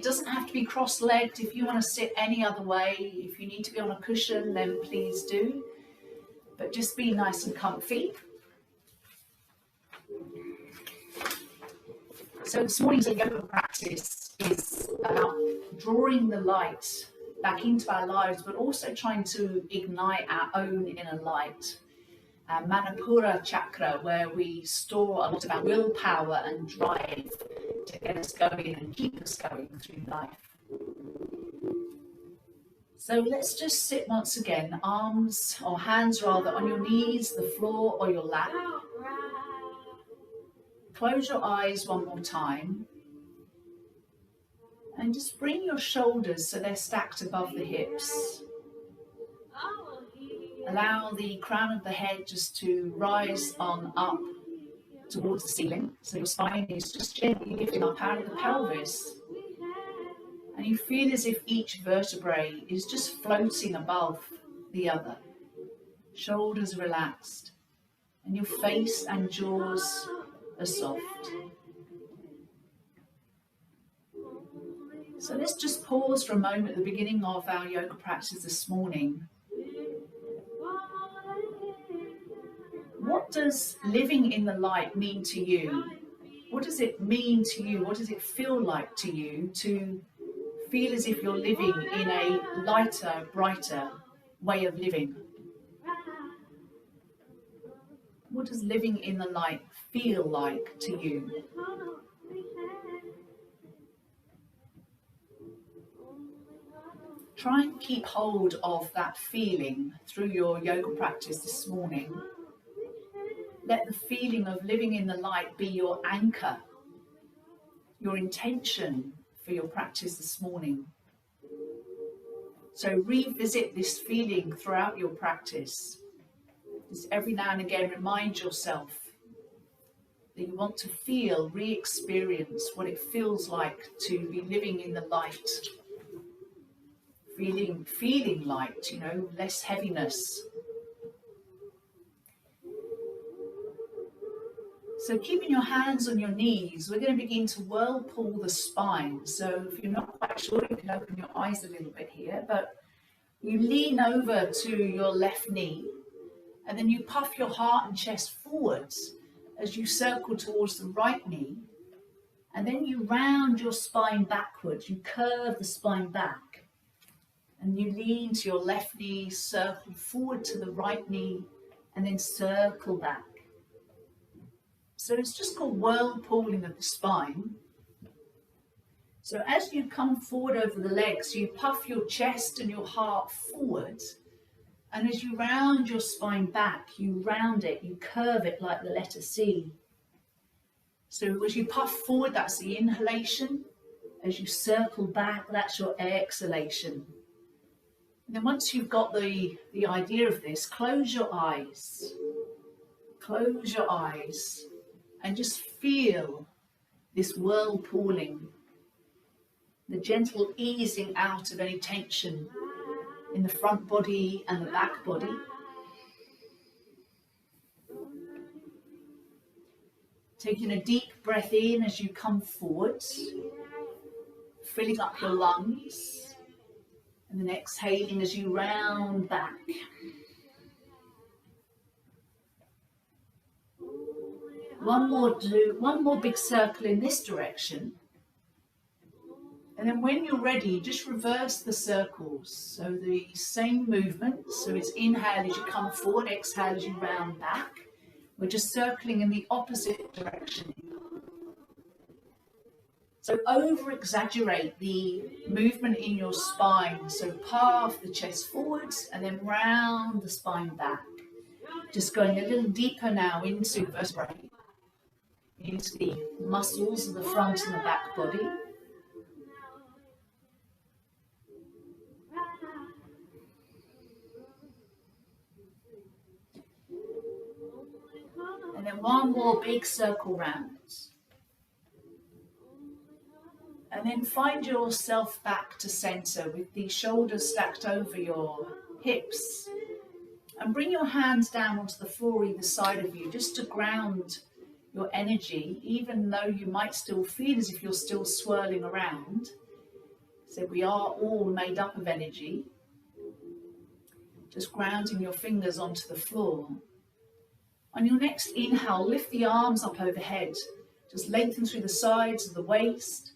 It doesn't have to be cross-legged. If you want to sit any other way, if you need to be on a cushion, then please do. But just be nice and comfy. So this morning's yoga practice is about drawing the light back into our lives, but also trying to ignite our own inner light. Manipura chakra, where we store a lot of our willpower and drive to get us going and keep us going through life. So let's just sit once again, arms or hands rather on your knees, the floor or your lap. Close your eyes one more time and just bring your shoulders so they're stacked above the hips. Allow the crown of the head just to rise on up towards the ceiling. So your spine is just gently lifting up out of the pelvis. And you feel as if each vertebrae is just floating above the other. Shoulders relaxed. And your face and jaws are soft. So let's just pause for a moment at the beginning of our yoga practice this morning. What does living in the light mean to you? What does it mean to you? What does it feel like to you to feel as if you're living in a lighter, brighter way of living? What does living in the light feel like to you? Try and keep hold of that feeling through your yoga practice this morning. Let the feeling of living in the light be your anchor, your intention for your practice this morning. So revisit this feeling throughout your practice. Just every now and again remind yourself that you want to feel, re-experience what it feels like to be living in the light. Feeling light, less heaviness. So keeping your hands on your knees, we're going to begin to whirlpool the spine. So if you're not quite sure, you can open your eyes a little bit here, but you lean over to your left knee and then you puff your heart and chest forwards as you circle towards the right knee, and then you round your spine backwards, you curve the spine back, and you lean to your left knee, circle forward to the right knee, and then circle back. So it's just called whirlpooling of the spine. So as you come forward over the legs, you puff your chest and your heart forward. And as you round your spine back, you round it, you curve it like the letter C. So as you puff forward, that's the inhalation. As you circle back, that's your exhalation. And then once you've got the idea of this, close your eyes. Close your eyes. And just feel this whirlpooling, the gentle easing out of any tension in the front body and the back body. Taking a deep breath in as you come forwards, filling up your lungs, and then exhaling as you round back. One more big circle in this direction. And then when you're ready, just reverse the circles. So the same movement. So it's inhale as you come forward, exhale as you round back. We're just circling in the opposite direction. So over-exaggerate the movement in your spine. So puff the chest forwards and then round the spine back. Just going a little deeper now into the vertebrae, into the muscles of the front and the back body. And then one more big circle round. And then find yourself back to center with the shoulders stacked over your hips. And bring your hands down onto the floor either side of you, just to ground your energy, even though you might still feel as if you're still swirling around. So we are all made up of energy. Just grounding your fingers onto the floor. On your next inhale, lift the arms up overhead. Just lengthen through the sides of the waist.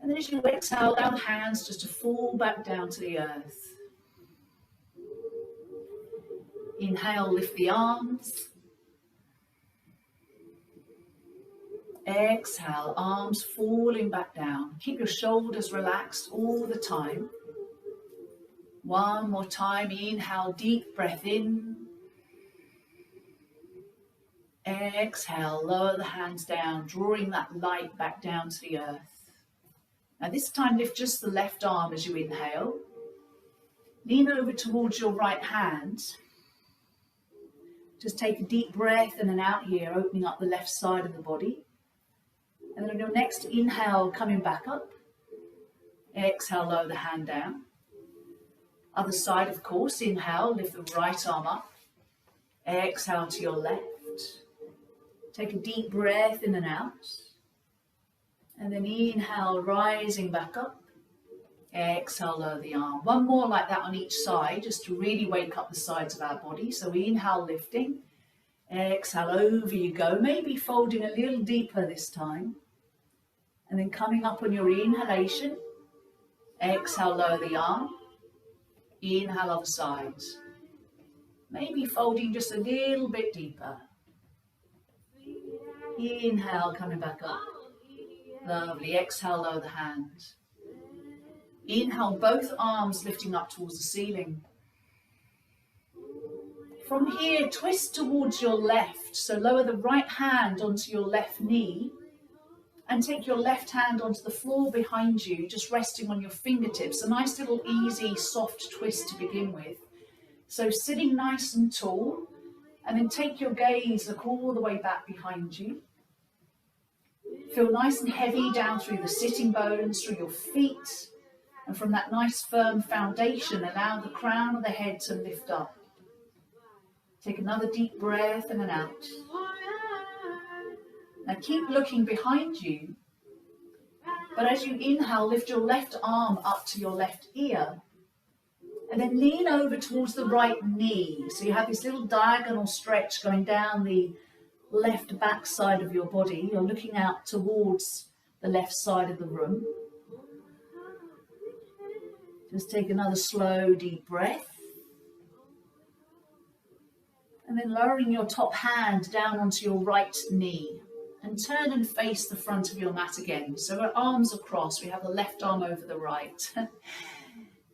And then as you exhale, allow the hands just to fall back down to the earth. Inhale, lift the arms. Exhale, arms falling back down. Keep your shoulders relaxed all the time. One more time, inhale, deep breath in. Exhale, lower the hands down, drawing that light back down to the earth. Now this time, lift just the left arm as you inhale. Lean over towards your right hand. Just take a deep breath in and out here, opening up the left side of the body. And then on your next inhale, coming back up. Exhale, lower the hand down. Other side, of course, inhale, lift the right arm up. Exhale to your left. Take a deep breath in and out. And then inhale, rising back up. Exhale, lower the arm. One more like that on each side, just to really wake up the sides of our body. So we inhale, lifting. Exhale, over you go. Maybe folding a little deeper this time. And then coming up on your inhalation. Exhale, lower the arm. Inhale, other side. Maybe folding just a little bit deeper. Inhale, coming back up. Lovely. Exhale, lower the hand. Inhale, both arms lifting up towards the ceiling. From here, twist towards your left. So lower the right hand onto your left knee and take your left hand onto the floor behind you, just resting on your fingertips. A nice little easy, soft twist to begin with. So sitting nice and tall, and then take your gaze, look all the way back behind you. Feel nice and heavy down through the sitting bones, through your feet. And from that nice firm foundation, allow the crown of the head to lift up. Take another deep breath in and out. Now keep looking behind you. But as you inhale, lift your left arm up to your left ear. And then lean over towards the right knee. So you have this little diagonal stretch going down the left back side of your body. You're looking out towards the left side of the room. Just take another slow, deep breath. And then lowering your top hand down onto your right knee. And turn and face the front of your mat again. So our arms are crossed. We have the left arm over the right.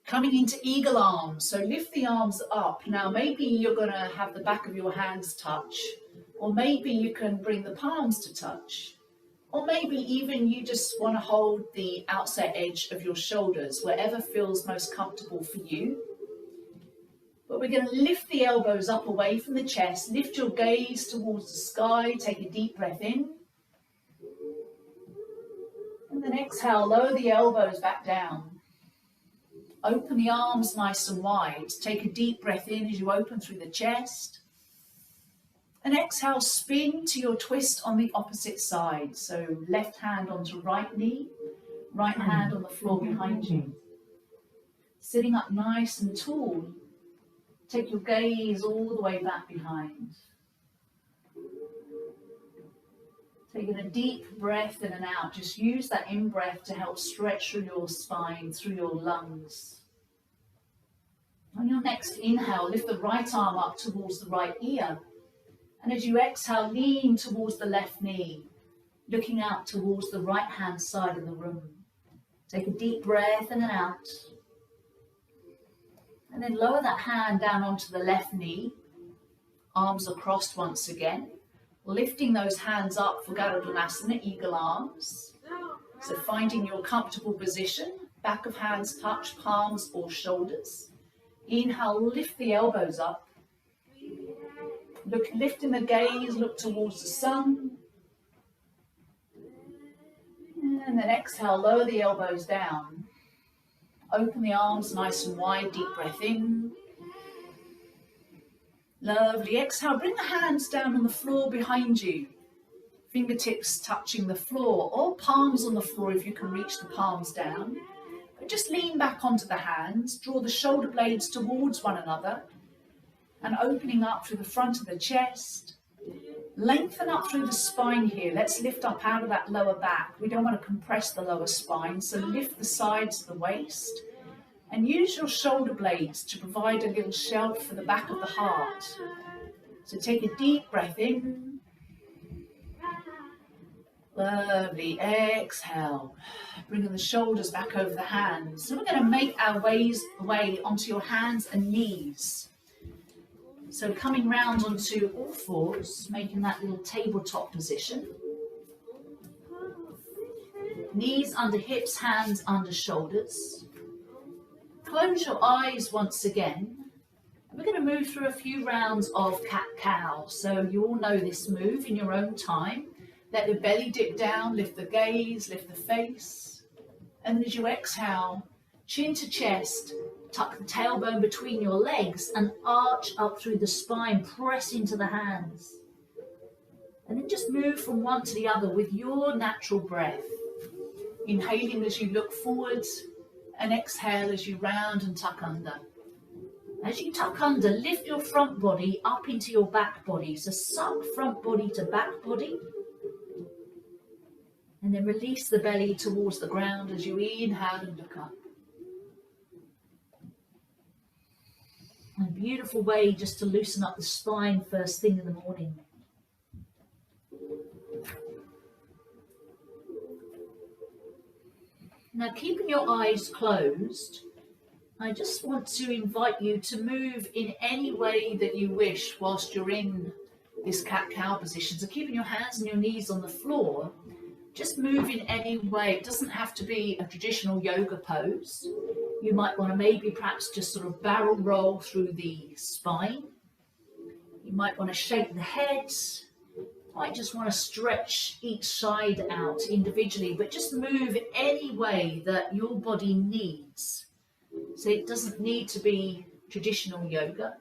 Coming into eagle arms. So lift the arms up. Now maybe you're going to have the back of your hands touch. Or maybe you can bring the palms to touch. Or maybe even you just want to hold the outside edge of your shoulders, wherever feels most comfortable for you. But we're going to lift the elbows up away from the chest. Lift your gaze towards the sky. Take a deep breath in. And then exhale, lower the elbows back down. Open the arms nice and wide. Take a deep breath in as you open through the chest. And exhale, spin to your twist on the opposite side. So left hand onto right knee, right hand on the floor behind you. Sitting up nice and tall. Take your gaze all the way back behind. Taking a deep breath in and out. Just use that in-breath to help stretch through your spine, through your lungs. On your next inhale, lift the right arm up towards the right ear. And as you exhale, lean towards the left knee, looking out towards the right-hand side of the room. Take a deep breath in and out. And then lower that hand down onto the left knee. Arms are crossed once again. Lifting those hands up for Garudhanasana, eagle arms. So finding your comfortable position. Back of hands touch palms or shoulders. Inhale, lift the elbows up. Lifting the gaze, look towards the sun. And then exhale, lower the elbows down. Open the arms nice and wide, deep breath in. Lovely. Exhale, bring the hands down on the floor behind you. Fingertips touching the floor or palms on the floor if you can reach the palms down. Just lean back onto the hands, draw the shoulder blades towards one another, and opening up through the front of the chest. Lengthen up through the spine here. Let's lift up out of that lower back. We don't want to compress the lower spine, so lift the sides of the waist and use your shoulder blades to provide a little shelf for the back of the heart. So take a deep breath in. Lovely. Exhale. Bringing the shoulders back over the hands. So we're going to make our way onto your hands and knees. So coming round onto all fours, making that little tabletop position. Knees under hips, hands under shoulders. Close your eyes once again. We're going to move through a few rounds of cat-cow. So you all know this move in your own time. Let the belly dip down, lift the gaze, lift the face. And then as you exhale, chin to chest, tuck the tailbone between your legs and arch up through the spine, press into the hands. And then just move from one to the other with your natural breath. Inhaling as you look forward and exhale as you round and tuck under. As you tuck under, lift your front body up into your back body. So suck front body to back body. And then release the belly towards the ground as you inhale and look up. A beautiful way just to loosen up the spine first thing in the morning. Now, keeping your eyes closed, I just want to invite you to move in any way that you wish whilst you're in this cat-cow position. So keeping your hands and your knees on the floor, just move in any way. It doesn't have to be a traditional yoga pose. You might want to maybe perhaps just sort of barrel roll through the spine. You might want to shake the head. You might just want to stretch each side out individually, but just move any way that your body needs. So it doesn't need to be traditional yoga.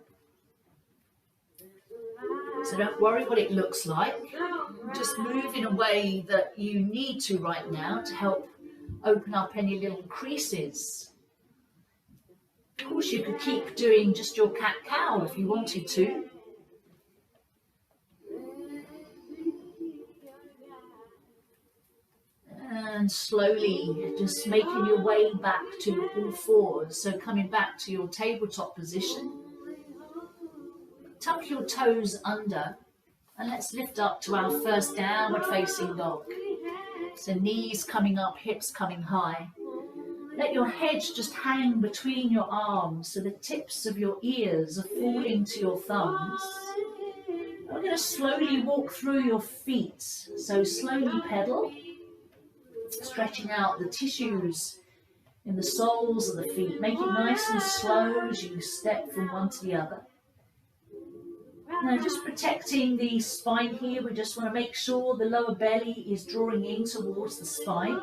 So don't worry what it looks like. Just move in a way that you need to right now to help open up any little creases. Of course, you could keep doing just your cat-cow if you wanted to. And slowly just making your way back to all fours. So coming back to your tabletop position. Tuck your toes under and let's lift up to our first downward facing dog. So knees coming up, hips coming high. Let your head just hang between your arms so the tips of your ears are falling to your thumbs. We're going to slowly walk through your feet. So slowly pedal, stretching out the tissues in the soles of the feet. Make it nice and slow as you step from one to the other. Now just protecting the spine here, we just want to make sure the lower belly is drawing in towards the spine.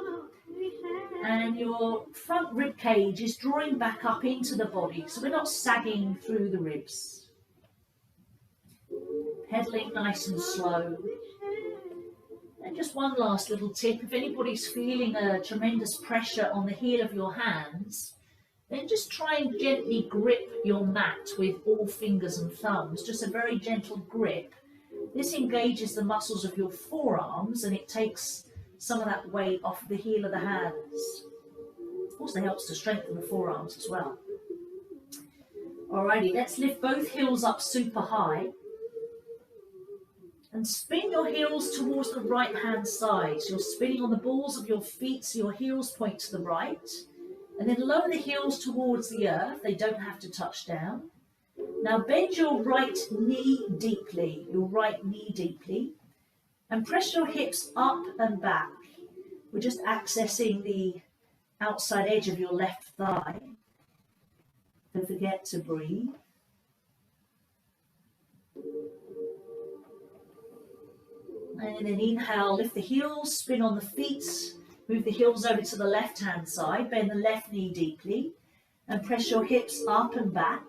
And your front rib cage is drawing back up into the body, so we're not sagging through the ribs. Pedaling nice and slow. And just one last little tip, if anybody's feeling a tremendous pressure on the heel of your hands, then just try and gently grip your mat with all fingers and thumbs, just a very gentle grip. This engages the muscles of your forearms and it takes some of that weight off the heel of the hands. Also helps to strengthen the forearms as well. Alrighty, let's lift both heels up super high. And spin your heels towards the right hand side. So you're spinning on the balls of your feet so your heels point to the right. And then lower the heels towards the earth. They don't have to touch down. Now bend your right knee deeply. And press your hips up and back. We're just accessing the outside edge of your left thigh. Don't forget to breathe. And then inhale, lift the heels, spin on the feet. Move the heels over to the left-hand side, bend the left knee deeply, and press your hips up and back.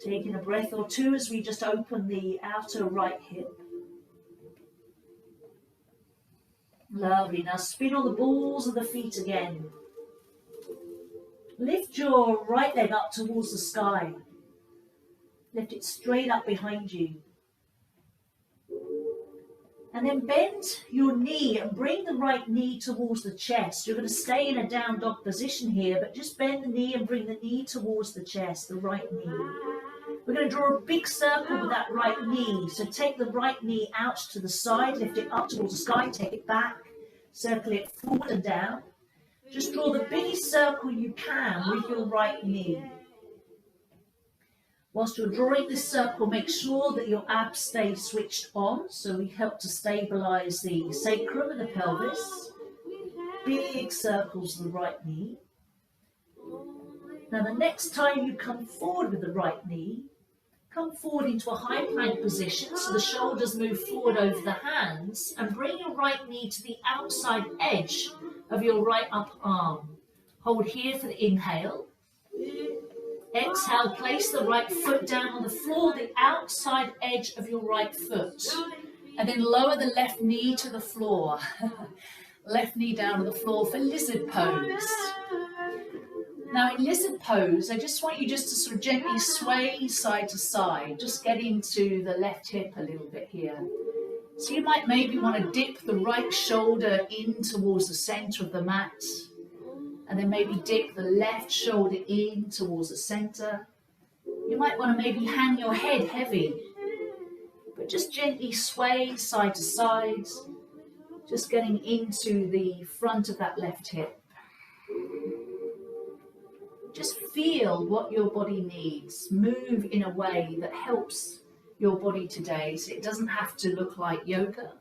Taking a breath or two as we just open the outer right hip. Lovely. Now spin on the balls of the feet again. Lift your right leg up towards the sky. Lift it straight up behind you. And then bend your knee and bring the right knee towards the chest. You're going to stay in a down dog position here, but just bend the knee and bring the knee towards the chest, the right knee. We're going to draw a big circle with that right knee. So take the right knee out to the side, lift it up towards the sky, take it back, circle it forward and down. Just draw the biggest circle you can with your right knee. Whilst you're drawing this circle, make sure that your abs stay switched on, so we help to stabilise the sacrum and the pelvis. Big circles with the right knee. Now the next time you come forward with the right knee, come forward into a high plank position, so the shoulders move forward over the hands, and bring your right knee to the outside edge of your right upper arm. Hold here for the inhale. Exhale, place the right foot down on the floor, the outside edge of your right foot. And then lower the left knee to the floor. Left knee down on the floor for lizard pose. Now in lizard pose, I just want you just to sort of gently sway side to side. Just get into the left hip a little bit here. So you might maybe want to dip the right shoulder in towards the center of the mat. And then maybe dip the left shoulder in towards the center. You might want to maybe hang your head heavy, but just gently sway side to side, just getting into the front of that left hip. Just feel what your body needs. Move in a way that helps your body today, so it doesn't have to look like yoga.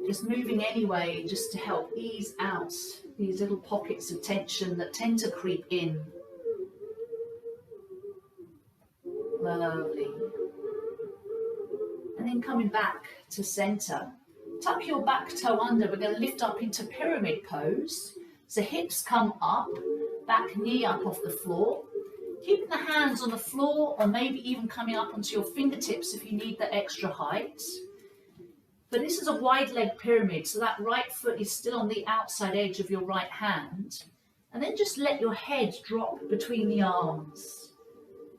Just moving anyway, just to help ease out these little pockets of tension that tend to creep in. Lovely. And then coming back to center. Tuck your back toe under. We're going to lift up into pyramid pose. So hips come up, back knee up off the floor. Keeping the hands on the floor, or maybe even coming up onto your fingertips if you need the extra height. But this is a wide leg pyramid, so that right foot is still on the outside edge of your right hand. And then just let your head drop between the arms.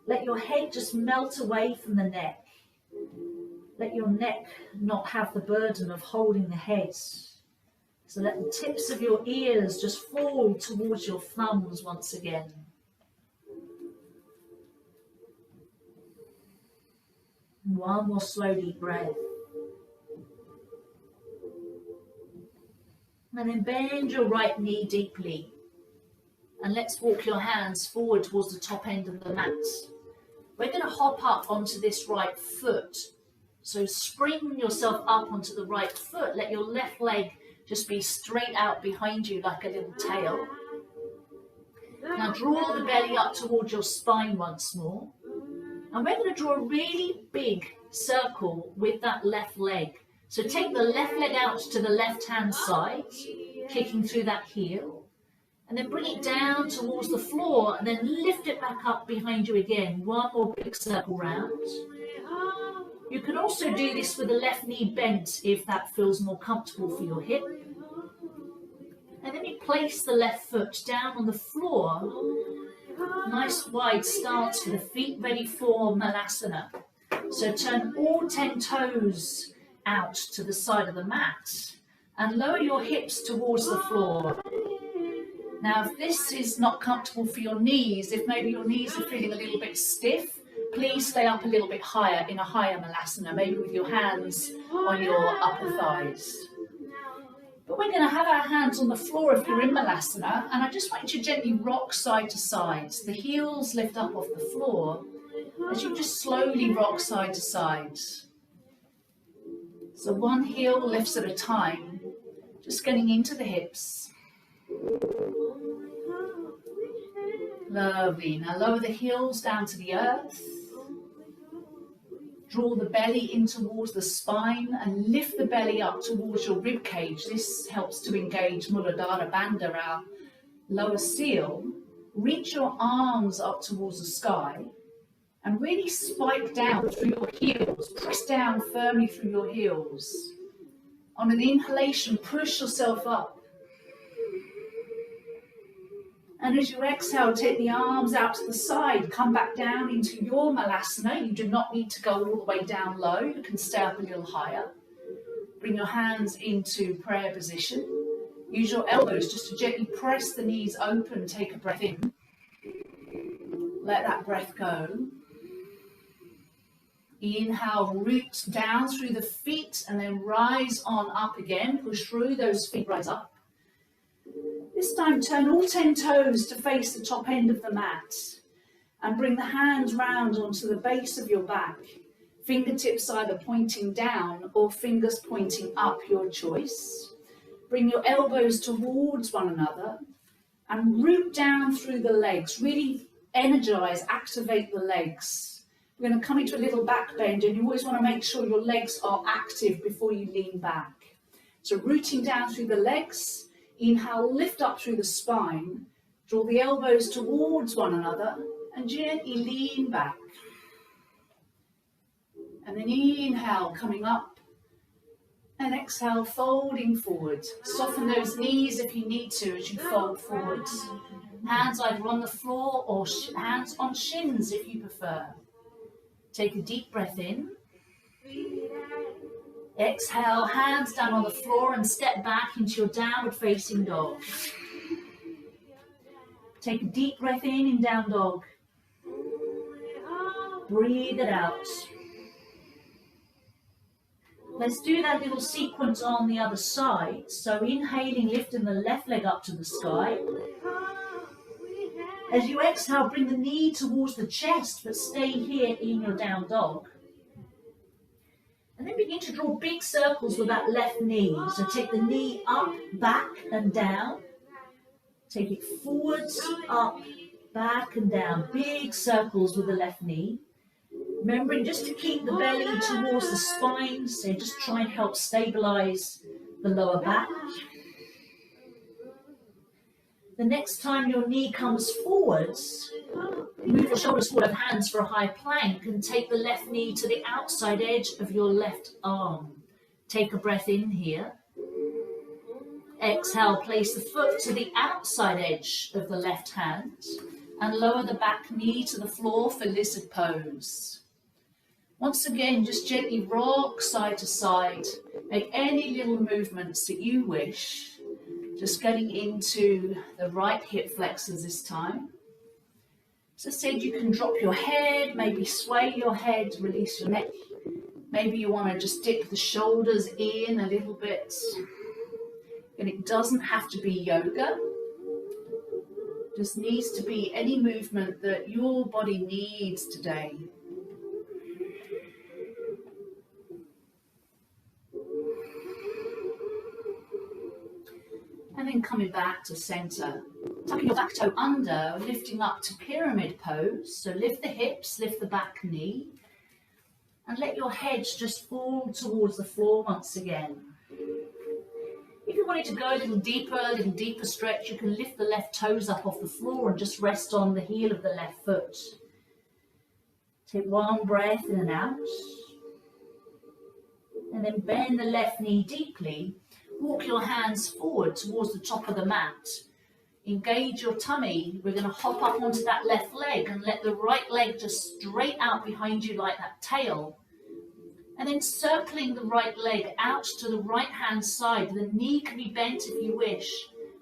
Let your head just melt away from the neck. Let your neck not have the burden of holding the head. So let the tips of your ears just fall towards your thumbs once again. One more slow deep breath. And then bend your right knee deeply. And let's walk your hands forward towards the top end of the mat. We're going to hop up onto this right foot. So spring yourself up onto the right foot. Let your left leg just be straight out behind you like a little tail. Now draw the belly up towards your spine once more. And we're going to draw a really big circle with that left leg. So take the left leg out to the left-hand side, kicking through that heel, and then bring it down towards the floor, and then lift it back up behind you again. One more big circle round. You can also do this with the left knee bent if that feels more comfortable for your hip. And then you place the left foot down on the floor. Nice wide stance for the feet, ready for Malasana. So turn all 10 toes out to the side of the mat and lower your hips towards the floor. Now, if this is not comfortable for your knees, if maybe your knees are feeling a little bit stiff, please stay up a little bit higher in a higher Malasana, maybe with your hands on your upper thighs. But we're going to have our hands on the floor if you're in Malasana, and I just want you to gently rock side to side. The heels lift up off the floor as you just slowly rock side to side. So one heel lifts at a time, just getting into the hips. Lovely. Now lower the heels down to the earth. Draw the belly in towards the spine and lift the belly up towards your rib cage. This helps to engage Muladhara Bandha, our lower seal. Reach your arms up towards the sky and really spike down through your heels. Press down firmly through your heels. On an inhalation, push yourself up. And as you exhale, take the arms out to the side, come back down into your malasana. You do not need to go all the way down low. You can stay up a little higher. Bring your hands into prayer position. Use your elbows just to gently press the knees open. Take a breath in. Let that breath go. Inhale, root down through the feet and then rise on up again. Push through those feet, rise up. This time turn all 10 toes to face the top end of the mat and bring the hands round onto the base of your back. Fingertips either pointing down or fingers pointing up, your choice. Bring your elbows towards one another and root down through the legs. Really energize, activate the legs. We're going to come into a little back bend, and you always want to make sure your legs are active before you lean back. So rooting down through the legs, inhale, lift up through the spine, draw the elbows towards one another and gently lean back. And then inhale, coming up, and exhale, folding forward. Soften those knees if you need to as you fold forwards. Hands either on the floor or hands on shins if you prefer. Take a deep breath in. Exhale, hands down on the floor and step back into your downward facing dog. Take a deep breath in down dog. Breathe it out. Let's do that little sequence on the other side. So inhaling, lifting the left leg up to the sky. As you exhale, bring the knee towards the chest, but stay here in your down dog. And then begin to draw big circles with that left knee. So take the knee up, back and down. Take it forwards, up, back and down. Big circles with the left knee. Remembering just to keep the belly towards the spine. So just try and help stabilize the lower back. The next time your knee comes forwards, move your shoulders forward, hands for a high plank, and take the left knee to the outside edge of your left arm. Take a breath in here. Exhale, place the foot to the outside edge of the left hand and lower the back knee to the floor for lizard pose. Once again, just gently rock side to side. Make any little movements that you wish. Just getting into the right hip flexors this time. As I said, you can drop your head, maybe sway your head, release your neck. Maybe you want to just dip the shoulders in a little bit. And it doesn't have to be yoga. Just needs to be any movement that your body needs today. And then coming back to center, tucking your back toe under, lifting up to pyramid pose. So lift the hips, lift the back knee, and let your head just fall towards the floor once again. If you wanted to go a little deeper stretch, you can lift the left toes up off the floor and just rest on the heel of the left foot. Take one breath in and out. And then bend the left knee deeply. Walk your hands forward towards the top of the mat. Engage your tummy. We're going to hop up onto that left leg and let the right leg just straight out behind you like that tail. And then circling the right leg out to the right hand side. The knee can be bent if you wish.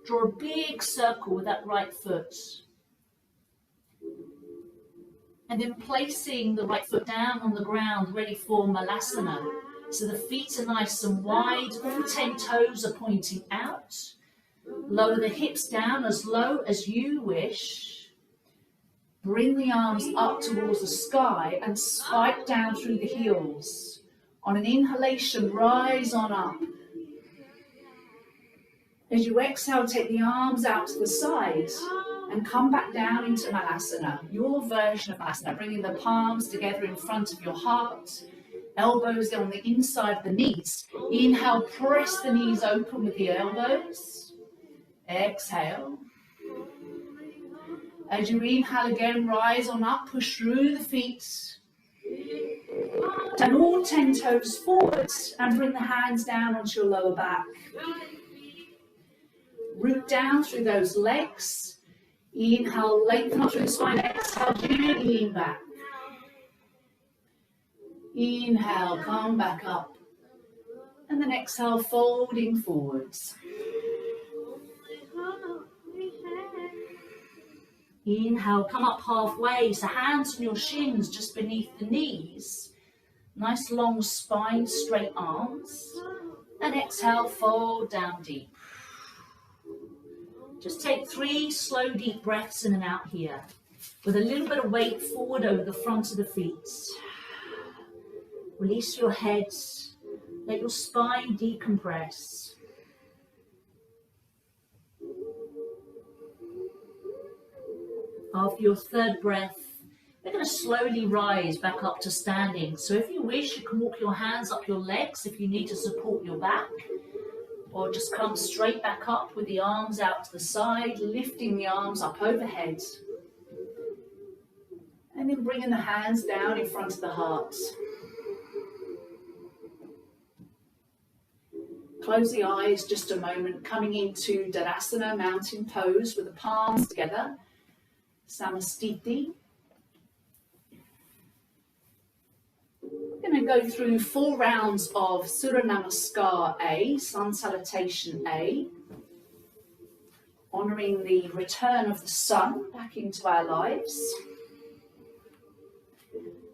Draw a big circle with that right foot. And then placing the right foot down on the ground, ready for Malasana. So the feet are nice and wide, all 10 toes are pointing out. Lower the hips down as low as you wish. Bring the arms up towards the sky and spike down through the heels. On an inhalation, rise on up. As you exhale, take the arms out to the side and come back down into Malasana, your version of Malasana, bringing the palms together in front of your heart. Elbows on the inside of the knees. Inhale, press the knees open with the elbows. Exhale. As you inhale again, rise on up, push through the feet. Turn all 10 toes forwards and bring the hands down onto your lower back. Root down through those legs. Inhale, lengthen up through the spine. Exhale, gently lean back. Inhale, come back up. And then exhale, folding forwards. Inhale, come up halfway. So hands on your shins just beneath the knees. Nice long spine, straight arms. And exhale, fold down deep. Just take 3 slow, deep breaths in and out here, with a little bit of weight forward over the front of the feet. Release your head, let your spine decompress. After your third breath, we're going to slowly rise back up to standing. So if you wish, you can walk your hands up your legs if you need to support your back. Or just come straight back up with the arms out to the side, lifting the arms up overhead. And then bringing the hands down in front of the heart. Close the eyes just a moment, coming into Tadasana, mountain pose with the palms together. Samastiti. We're going to go through 4 rounds of Surya Namaskar A, Sun Salutation A, honouring the return of the sun back into our lives.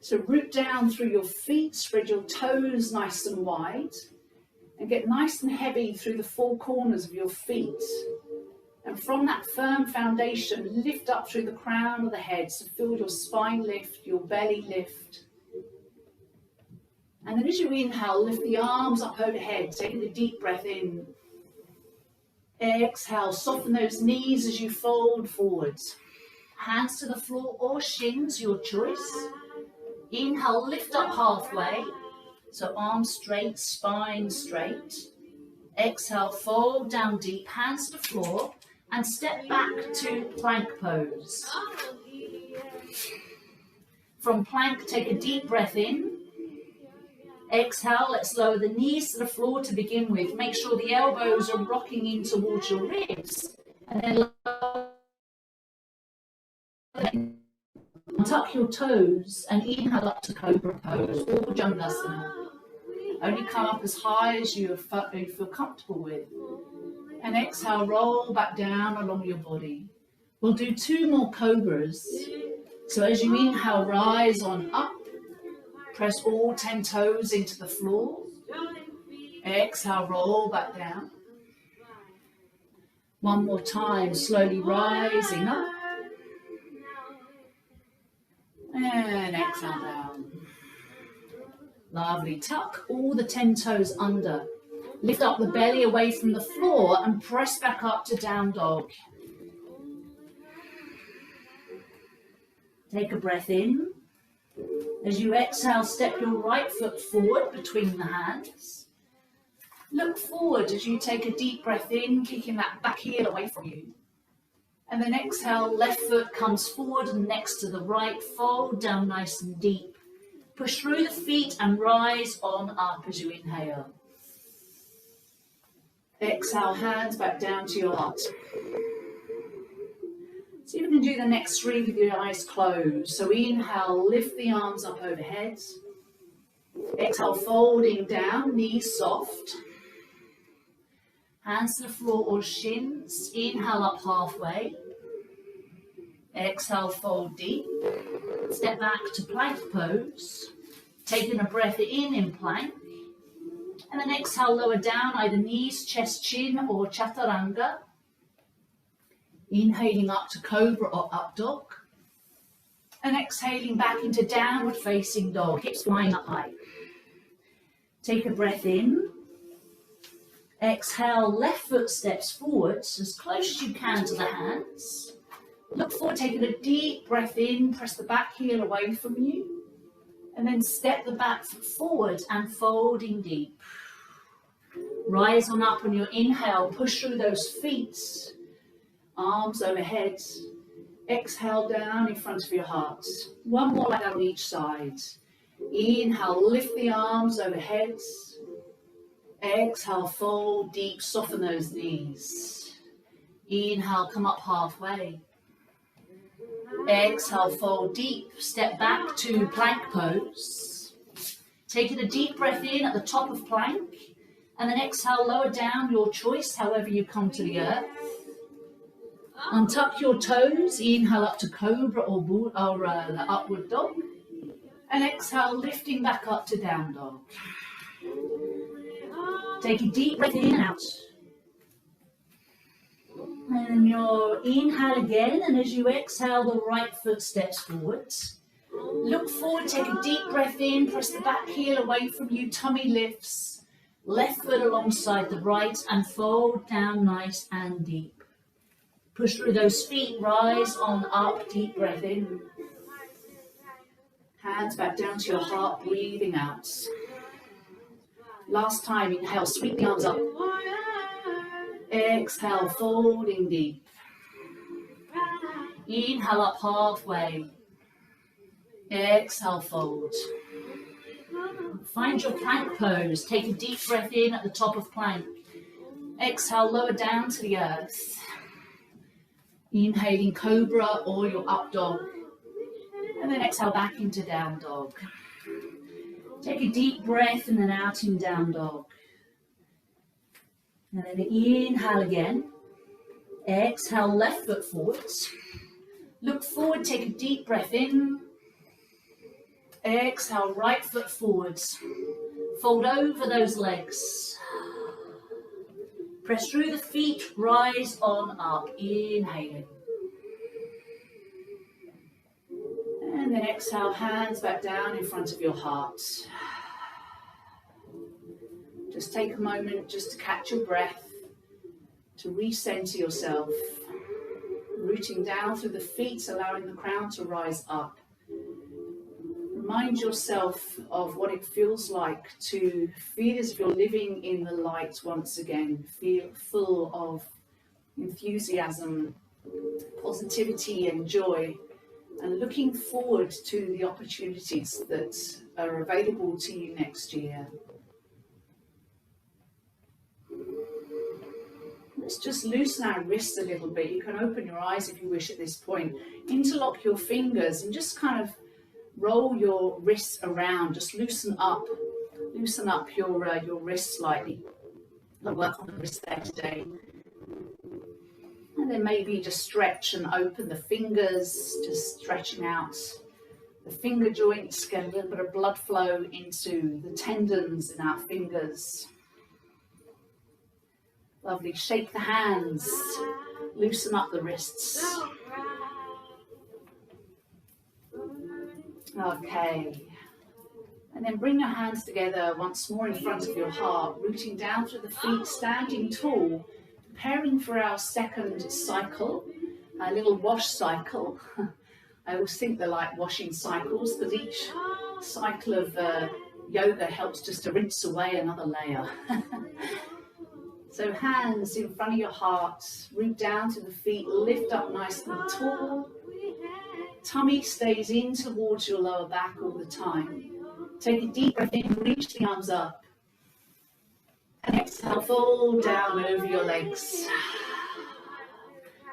So root down through your feet, spread your toes nice and wide, and get nice and heavy through the 4 corners of your feet. And from that firm foundation, lift up through the crown of the head, so feel your spine lift, your belly lift. And then as you inhale, lift the arms up overhead, taking a deep breath in. Exhale, soften those knees as you fold forwards. Hands to the floor or shins, your choice. Inhale, lift up halfway. So arms straight, spine straight. Exhale, fold down deep, hands to the floor, and step back to plank pose. From plank, take a deep breath in. Exhale, let's lower the knees to the floor to begin with. Make sure the elbows are rocking in towards your ribs. And then tuck your toes and inhale up to Cobra Pose or Jandasana. Only come up as high as you feel comfortable with. And exhale, roll back down along your body. We'll do 2 more Cobras. So as you inhale, rise on up. Press all 10 toes into the floor. Exhale, roll back down. One more time, slowly rising up. And exhale down. Lovely. Tuck all the 10 toes under. Lift up the belly away from the floor and press back up to down dog. Take a breath in. As you exhale, step your right foot forward between the hands. Look forward as you take a deep breath in, kicking that back heel away from you. And then exhale, left foot comes forward and next to the right, fold down nice and deep. Push through the feet and rise on up as you inhale. Exhale, hands back down to your heart. So you can do the next 3 with your eyes closed. So inhale, lift the arms up overhead. Exhale, folding down, knees soft. Hands to the floor or shins. Inhale up halfway. Exhale, fold deep. Step back to plank pose. Taking a breath in plank. And then exhale, lower down, either knees, chest, chin, or chaturanga. Inhaling up to Cobra or Up Dog. And exhaling back into Downward Facing Dog, hips flying up high. Take a breath in. Exhale, left foot steps forwards as close as you can to the hands. Look forward, taking a deep breath in, press the back heel away from you. And then step the back foot forward and folding deep. Rise on up on your inhale, push through those feet. Arms overhead. Exhale down in front of your heart. One more like that on each side. Inhale, lift the arms overhead. Exhale, fold deep, soften those knees. Inhale, come up halfway. Exhale, fold deep, step back to plank pose. Taking a deep breath in at the top of plank, and then exhale, lower down, your choice, however you come to the earth. Untuck your toes, inhale up to cobra or the upward dog, and exhale, lifting back up to down dog. Take a deep breath in and out. And your inhale again, and as you exhale, the right foot steps forwards. Look forward, take a deep breath in, press the back heel away from you, tummy lifts, left foot alongside the right, and fold down nice and deep. Push through those feet, rise on up, deep breath in. Hands back down to your heart, breathing out. Last time, inhale, sweep the arms up. Exhale, folding deep. Inhale up halfway. Exhale, fold. Find your plank pose. Take a deep breath in at the top of plank. Exhale, lower down to the earth. Inhaling cobra or your up dog. And then exhale back into down dog. Take a deep breath and then out in down dog. And then inhale again. Exhale, left foot forwards. Look forward, take a deep breath in. Exhale, right foot forwards. Fold over those legs. Press through the feet, rise on up. Inhaling. And then exhale, hands back down in front of your heart. Just take a moment just to catch your breath, to recenter yourself. Rooting down through the feet, allowing the crown to rise up. Remind yourself of what it feels like to feel as if you're living in the light once again. Feel full of enthusiasm, positivity and joy, and looking forward to the opportunities that are available to you next year. Let's just loosen our wrists a little bit. You can open your eyes if you wish at this point. Interlock your fingers and just kind of roll your wrists around. Just loosen up your wrists slightly. I'll work on the wrist there today. And then maybe just stretch and open the fingers, just stretching out the finger joints, get a little bit of blood flow into the tendons in our fingers. Lovely. Shake the hands, loosen up the wrists. Okay. And then bring your hands together once more in front of your heart, rooting down through the feet, standing tall, preparing for our second cycle, our little wash cycle. I always think they're like washing cycles because each cycle of yoga helps just to rinse away another layer. So hands in front of your heart, root down to the feet, lift up nice and tall. Tummy stays in towards your lower back all the time. Take a deep breath in, reach the arms up. And exhale, fold down over your legs.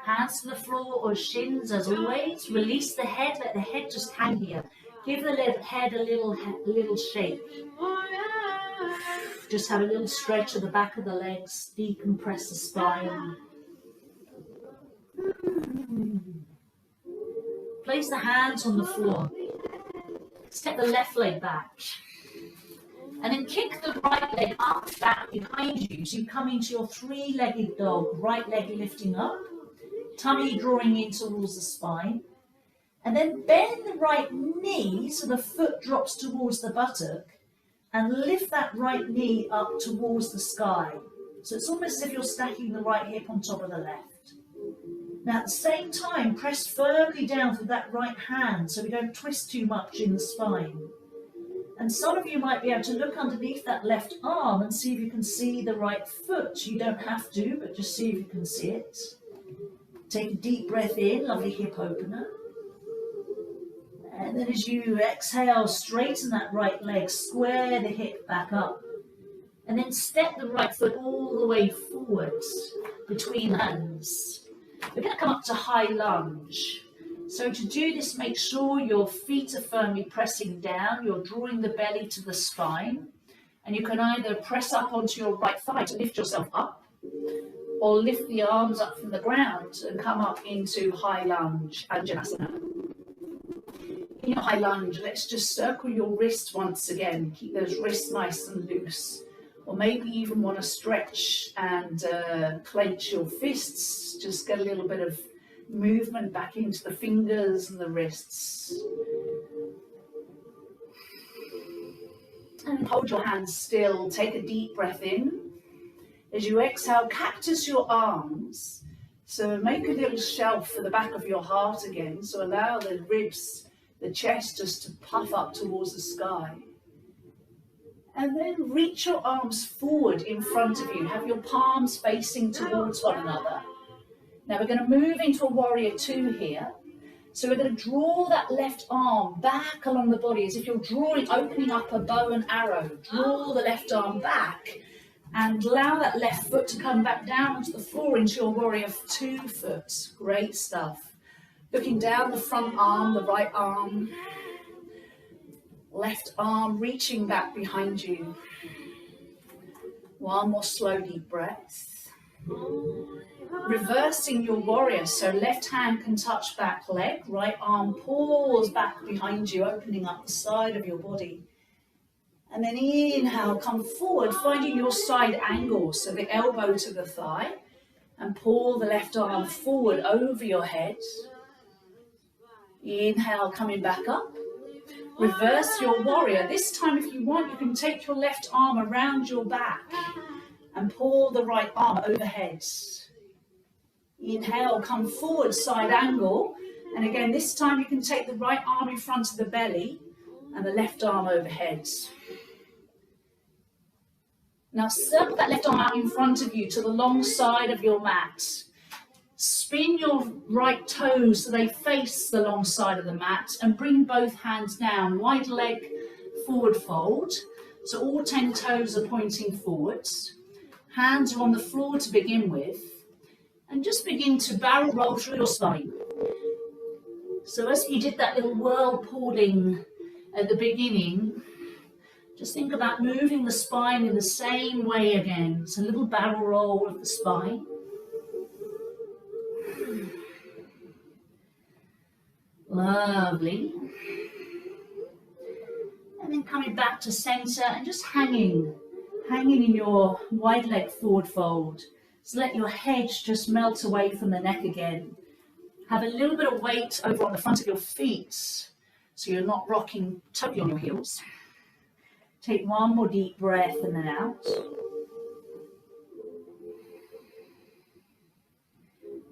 Hands to the floor or shins as always. Release the head, let the head just hang here. Give the head a little shake. Just have a little stretch of the back of the legs, decompress the spine. Place the hands on the floor. Step the left leg back. And then kick the right leg up, back behind you. So you come into your three-legged dog, right leg lifting up, tummy drawing in towards the spine. And then bend the right knee so the foot drops towards the buttock. And lift that right knee up towards the sky. So it's almost as if you're stacking the right hip on top of the left. Now at the same time, press firmly down through that right hand so we don't twist too much in the spine. And some of you might be able to look underneath that left arm and see if you can see the right foot. You don't have to, but just see if you can see it. Take a deep breath in, lovely hip opener. And then as you exhale, straighten that right leg, square the hip back up. And then step the right foot all the way forwards between hands. We're going to come up to high lunge. So to do this, make sure your feet are firmly pressing down, you're drawing the belly to the spine, and you can either press up onto your right thigh to lift yourself up, or lift the arms up from the ground and come up into high lunge, Anjanasana. In your high lunge, let's just circle your wrists once again, keep those wrists nice and loose, or maybe even want to stretch and clench your fists, just get a little bit of movement back into the fingers and the wrists. And hold your hands still, take a deep breath in. As you exhale, cactus your arms. So make a little shelf for the back of your heart again. So allow the ribs, the chest just to puff up towards the sky. And then reach your arms forward in front of you. Have your palms facing towards one another. Now we're going to move into a warrior two here. So we're going to draw that left arm back along the body as if you're drawing, opening up a bow and arrow. Draw the left arm back and allow that left foot to come back down onto the floor into your warrior two foot. Great stuff. Looking down the front arm, the right arm, left arm reaching back behind you. One more slow deep breath. Reversing your warrior, so left hand can touch back leg, right arm pulls back behind you, opening up the side of your body. And then inhale, come forward, finding your side angle, so the elbow to the thigh, and pull the left arm forward over your head. Inhale, coming back up. Reverse your warrior. This time, if you want, you can take your left arm around your back and pull the right arm overhead. Inhale, come forward, side angle. And again, this time you can take the right arm in front of the belly and the left arm overhead. Now circle that left arm out in front of you to the long side of your mat. Spin your right toes so they face the long side of the mat and bring both hands down. Wide leg forward fold. So all 10 toes are pointing forwards. Hands are on the floor to begin with. And just begin to barrel roll through your spine. So as you did that little whirlpooling at the beginning, just think about moving the spine in the same way again. It's a little barrel roll of the spine. Lovely. And then coming back to center and just hanging in your wide leg forward fold. So let your head just melt away from the neck again. Have a little bit of weight over on the front of your feet so you're not rocking totally on your heels. Take one more deep breath and then out.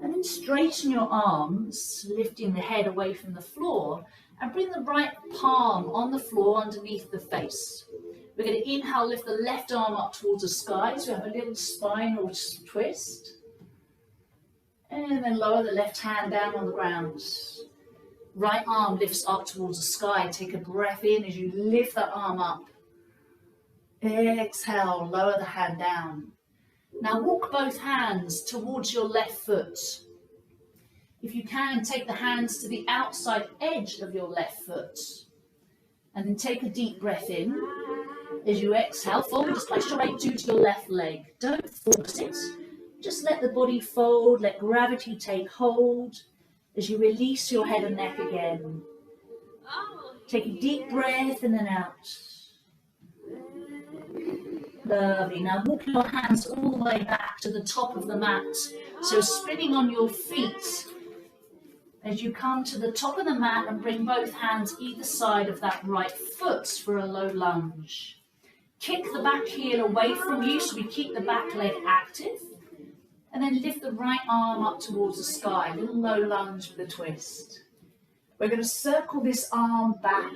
And then straighten your arms, lifting the head away from the floor, and bring the right palm on the floor underneath the face. We're going to inhale, lift the left arm up towards the sky, so we have a little spinal twist. And then lower the left hand down on the ground. Right arm lifts up towards the sky. Take a breath in as you lift that arm up. Exhale, lower the hand down. Now walk both hands towards your left foot. If you can, take the hands to the outside edge of your left foot. And then take a deep breath in. As you exhale, fold straight to your left leg. Don't force it. Just let the body fold, let gravity take hold as you release your head and neck again. Take a deep breath in and out. Lovely. Now walk your hands all the way back to the top of the mat. So spinning on your feet as you come to the top of the mat and bring both hands either side of that right foot for a low lunge. Kick the back heel away from you so we keep the back leg active. And then lift the right arm up towards the sky, a little low lunge with a twist. We're going to circle this arm back.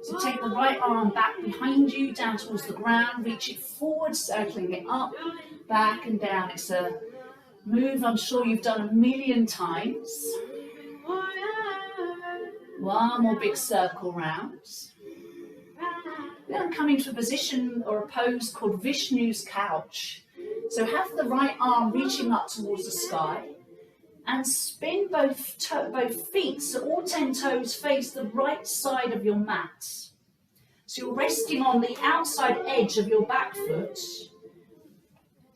So take the right arm back behind you, down towards the ground, reach it forward, circling it up, back and down. It's a move I'm sure you've done a million times. One more big circle round. Then come into a position or a pose called Vishnu's couch. So have the right arm reaching up towards the sky and spin both feet, so all 10 toes face the right side of your mat. So you're resting on the outside edge of your back foot.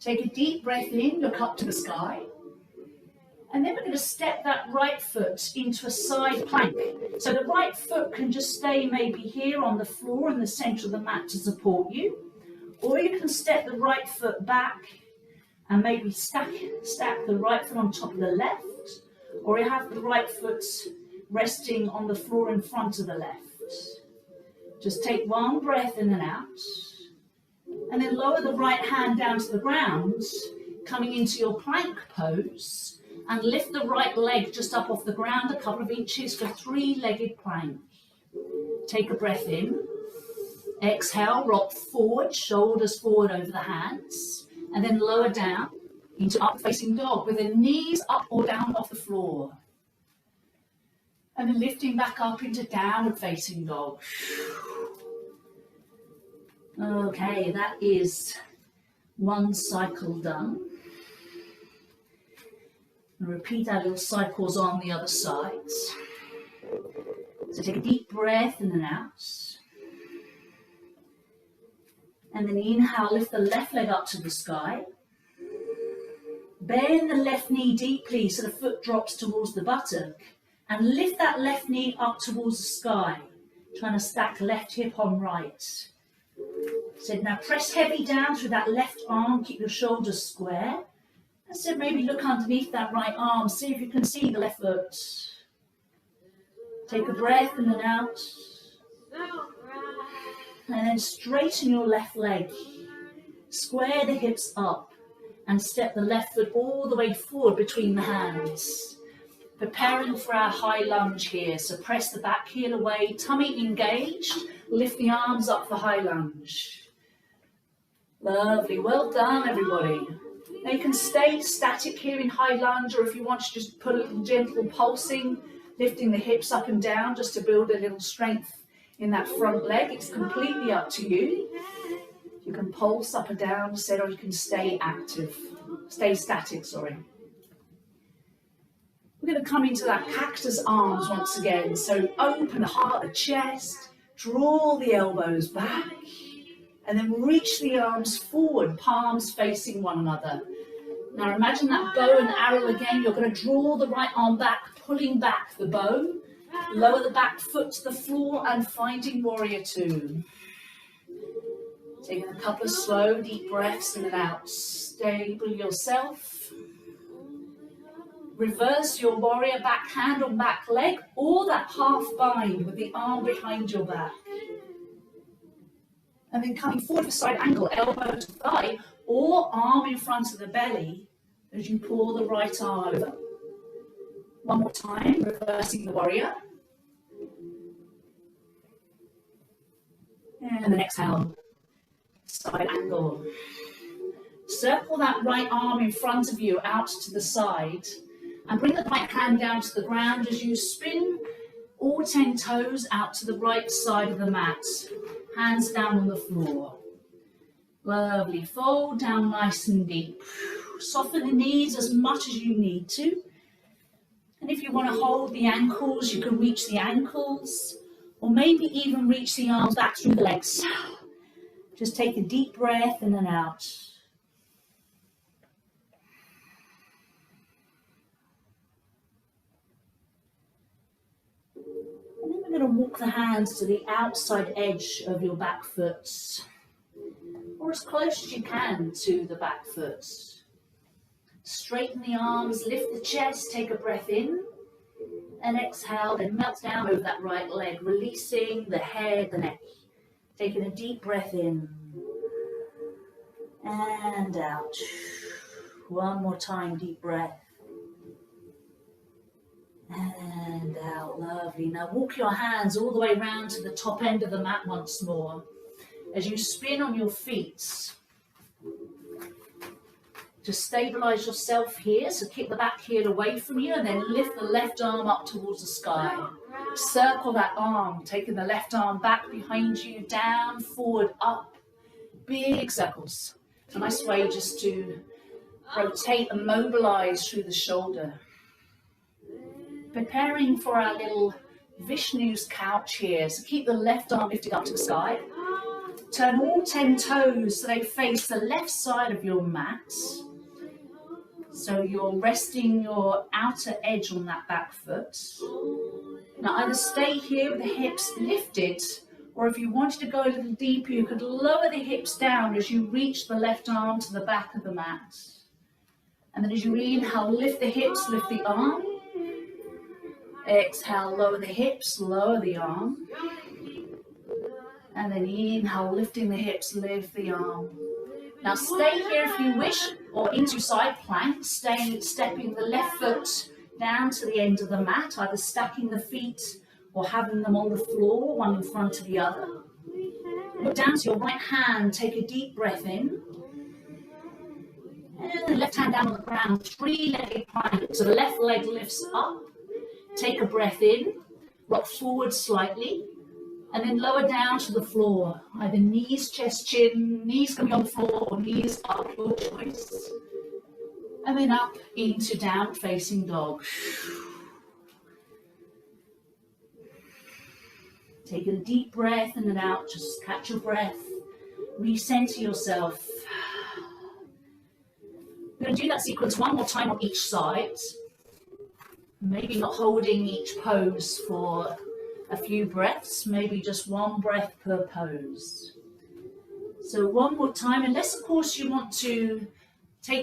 Take a deep breath in, look up to the sky. And then we're going to step that right foot into a side plank. So the right foot can just stay maybe here on the floor in the center of the mat to support you. Or you can step the right foot back and maybe stack the right foot on top of the left. Or you have the right foot resting on the floor in front of the left. Just take one breath in and out. And then lower the right hand down to the ground, coming into your plank pose. And lift the right leg just up off the ground a couple of inches for three-legged plank. Take a breath in. Exhale, rock forward, shoulders forward over the hands. And then lower down into up-facing dog with the knees up or down off the floor. And then lifting back up into downward-facing dog. Okay, that is one cycle done. And repeat our little cycles on the other side. So take a deep breath in and out. And then inhale, lift the left leg up to the sky. Bend the left knee deeply so the foot drops towards the buttock. And lift that left knee up towards the sky. Trying to stack left hip on right. So now press heavy down through that left arm, keep your shoulders square. And so maybe look underneath that right arm, see if you can see the left foot. Take a breath in and out. And then straighten your left leg. Square the hips up and step the left foot all the way forward between the hands. Preparing for our high lunge here. So press the back heel away, tummy engaged, lift the arms up for high lunge. Lovely, well done everybody. Now you can stay static here in high lunge, or if you want to just put a little gentle pulsing, lifting the hips up and down just to build a little strength in that front leg. It's completely up to you. You can pulse up and down, or you can stay active, stay static, sorry. We're going to come into that cactus arms once again. So open the heart, the chest, draw the elbows back, and then reach the arms forward, palms facing one another. Now imagine that bow and arrow again. You're going to draw the right arm back, pulling back the bow, lower the back foot to the floor and finding warrior two. Taking a couple of slow, deep breaths in and out. Stable yourself. Reverse your warrior, back hand on back leg, or that half bind with the arm behind your back. And then coming forward for side angle, elbow to thigh, or arm in front of the belly as you pull the right arm over. One more time, reversing the warrior. And then exhale, side angle. Circle that right arm in front of you out to the side and bring the right hand down to the ground as you spin all 10 toes out to the right side of the mat. Hands down on the floor. Lovely. Fold down nice and deep. Soften the knees as much as you need to. And if you want to hold the ankles, you can reach the ankles, or maybe even reach the arms back through the legs. Just take a deep breath in and out. And then we're going to walk the hands to the outside edge of your back foot, or as close as you can to the back foot. Straighten the arms, lift the chest, take a breath in, and exhale, then melt down over that right leg, releasing the head, the neck. Taking a deep breath in, and out. One more time, deep breath. And out, lovely. Now walk your hands all the way around to the top end of the mat once more. As you spin on your feet, just stabilize yourself here. So keep the back heel away from you and then lift the left arm up towards the sky. Circle that arm, taking the left arm back behind you, down, forward, up. Big circles. A nice way just to rotate and mobilize through the shoulder. Preparing for our little Vishnu's couch here. So keep the left arm lifted up to the sky. Turn all 10 toes so they face the left side of your mat. So you're resting your outer edge on that back foot. Now either stay here with the hips lifted, or if you wanted to go a little deeper, you could lower the hips down as you reach the left arm to the back of the mat. And then as you inhale, lift the hips, lift the arm. Exhale, lower the hips, lower the arm. And then inhale, lifting the hips, lift the arm. Now stay here if you wish, or into side plank, stepping the left foot down to the end of the mat, either stacking the feet or having them on the floor, one in front of the other. Look down to your right hand, take a deep breath in. And the left hand down on the ground, three-legged plank. So the left leg lifts up, take a breath in, rock forward slightly, and then lower down to the floor. Either knees, chest, chin, knees can be on the floor or knees up, your choice. And then up into downward facing dog. Take a deep breath in and out, just catch your breath, recenter yourself. We're going to do that sequence one more time on each side. Maybe not holding each pose for a few breaths, maybe just one breath per pose. So one more time, unless of course you want to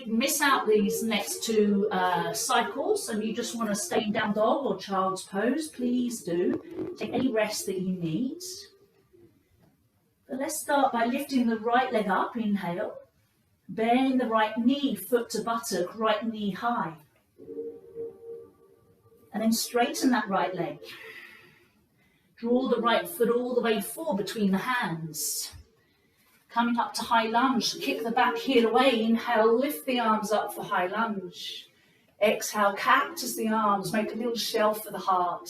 miss out these next two cycles and you just want to stay in down dog or child's pose, please do. Take any rest that you need. But let's start by lifting the right leg up, inhale. Bend the right knee, foot to buttock, right knee high. And then straighten that right leg. Draw the right foot all the way forward between the hands. Coming up to high lunge, kick the back heel away. Inhale, lift the arms up for high lunge. Exhale, cactus the arms, make a little shell for the heart.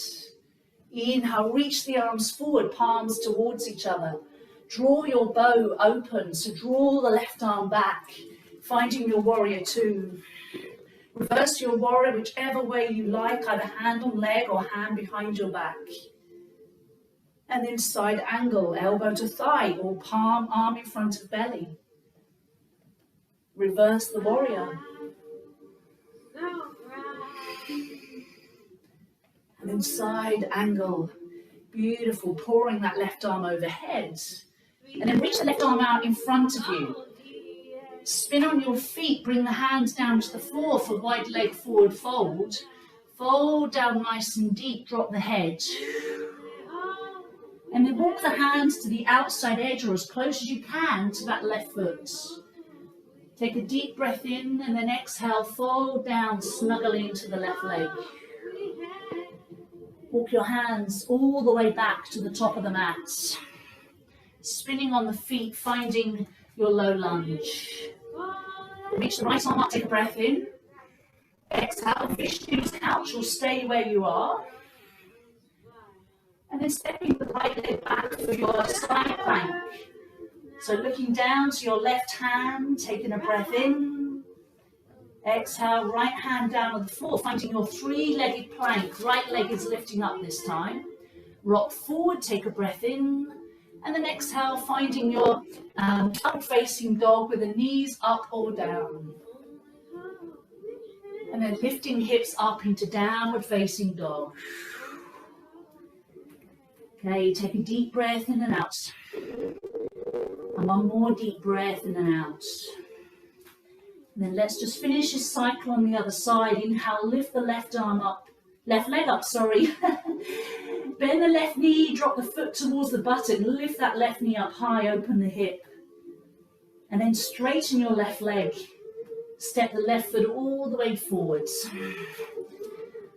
Inhale, reach the arms forward, palms towards each other. Draw your bow open, so draw the left arm back, finding your warrior two. Reverse your warrior whichever way you like, either hand on leg or hand behind your back. And then side angle, elbow to thigh or palm, arm in front of belly. Reverse the warrior. And then side angle, beautiful, pouring that left arm overhead. And then reach the left arm out in front of you. Spin on your feet, bring the hands down to the floor for wide leg forward fold. Fold down nice and deep, drop the head. And then walk the hands to the outside edge or as close as you can to that left foot. Take a deep breath in and then exhale, fold down, snuggle into the left leg. Walk your hands all the way back to the top of the mat. Spinning on the feet, finding your low lunge. Reach the right arm up, take a breath in. Exhale, Vishnu's couch or stay where you are. And then stepping the right leg back for your side plank. So looking down to your left hand, taking a breath in. Exhale, right hand down on the floor, finding your three-legged plank. Right leg is lifting up this time. Rock forward, take a breath in. And then exhale, finding your up-facing dog with the knees up or down. And then lifting hips up into downward facing dog. Okay, take a deep breath in and out. And one more deep breath in and out. And then let's just finish this cycle on the other side. Inhale, lift the left arm up, left leg up, sorry. Bend the left knee, drop the foot towards the buttock, lift that left knee up high, open the hip. And then straighten your left leg. Step the left foot all the way forwards.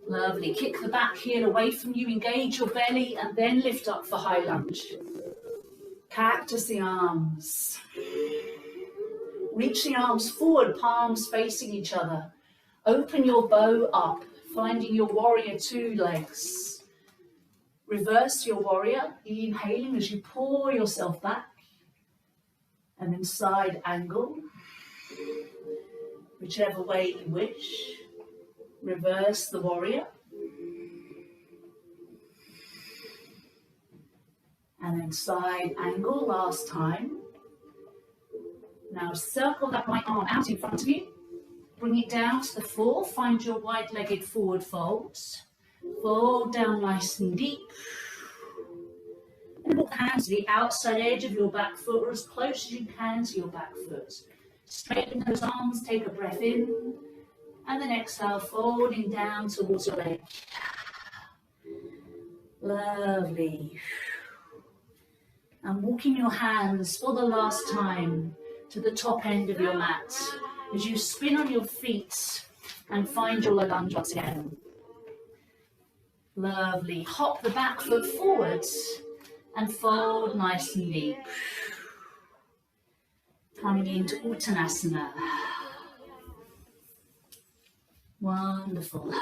Lovely. Kick the back heel away from you, engage your belly, and then lift up for high lunge. Cactus the arms. Reach the arms forward, palms facing each other. Open your bow up, finding your warrior two legs. Reverse your warrior, inhaling as you pour yourself back. And then side angle, whichever way you wish. Reverse the warrior. And then side angle last time. Now circle that right arm out in front of you. Bring it down to the floor. Find your wide-legged forward folds. Fold down nice and deep. And walk the hands to the outside edge of your back foot or as close as you can to your back foot. Straighten those arms, take a breath in. And then exhale, folding down towards your leg. Lovely. And walking your hands for the last time to the top end of your mat as you spin on your feet and find your low lunge once again. Lovely. Hop the back foot forwards and fold nice and deep. Coming into Uttanasana. Wonderful.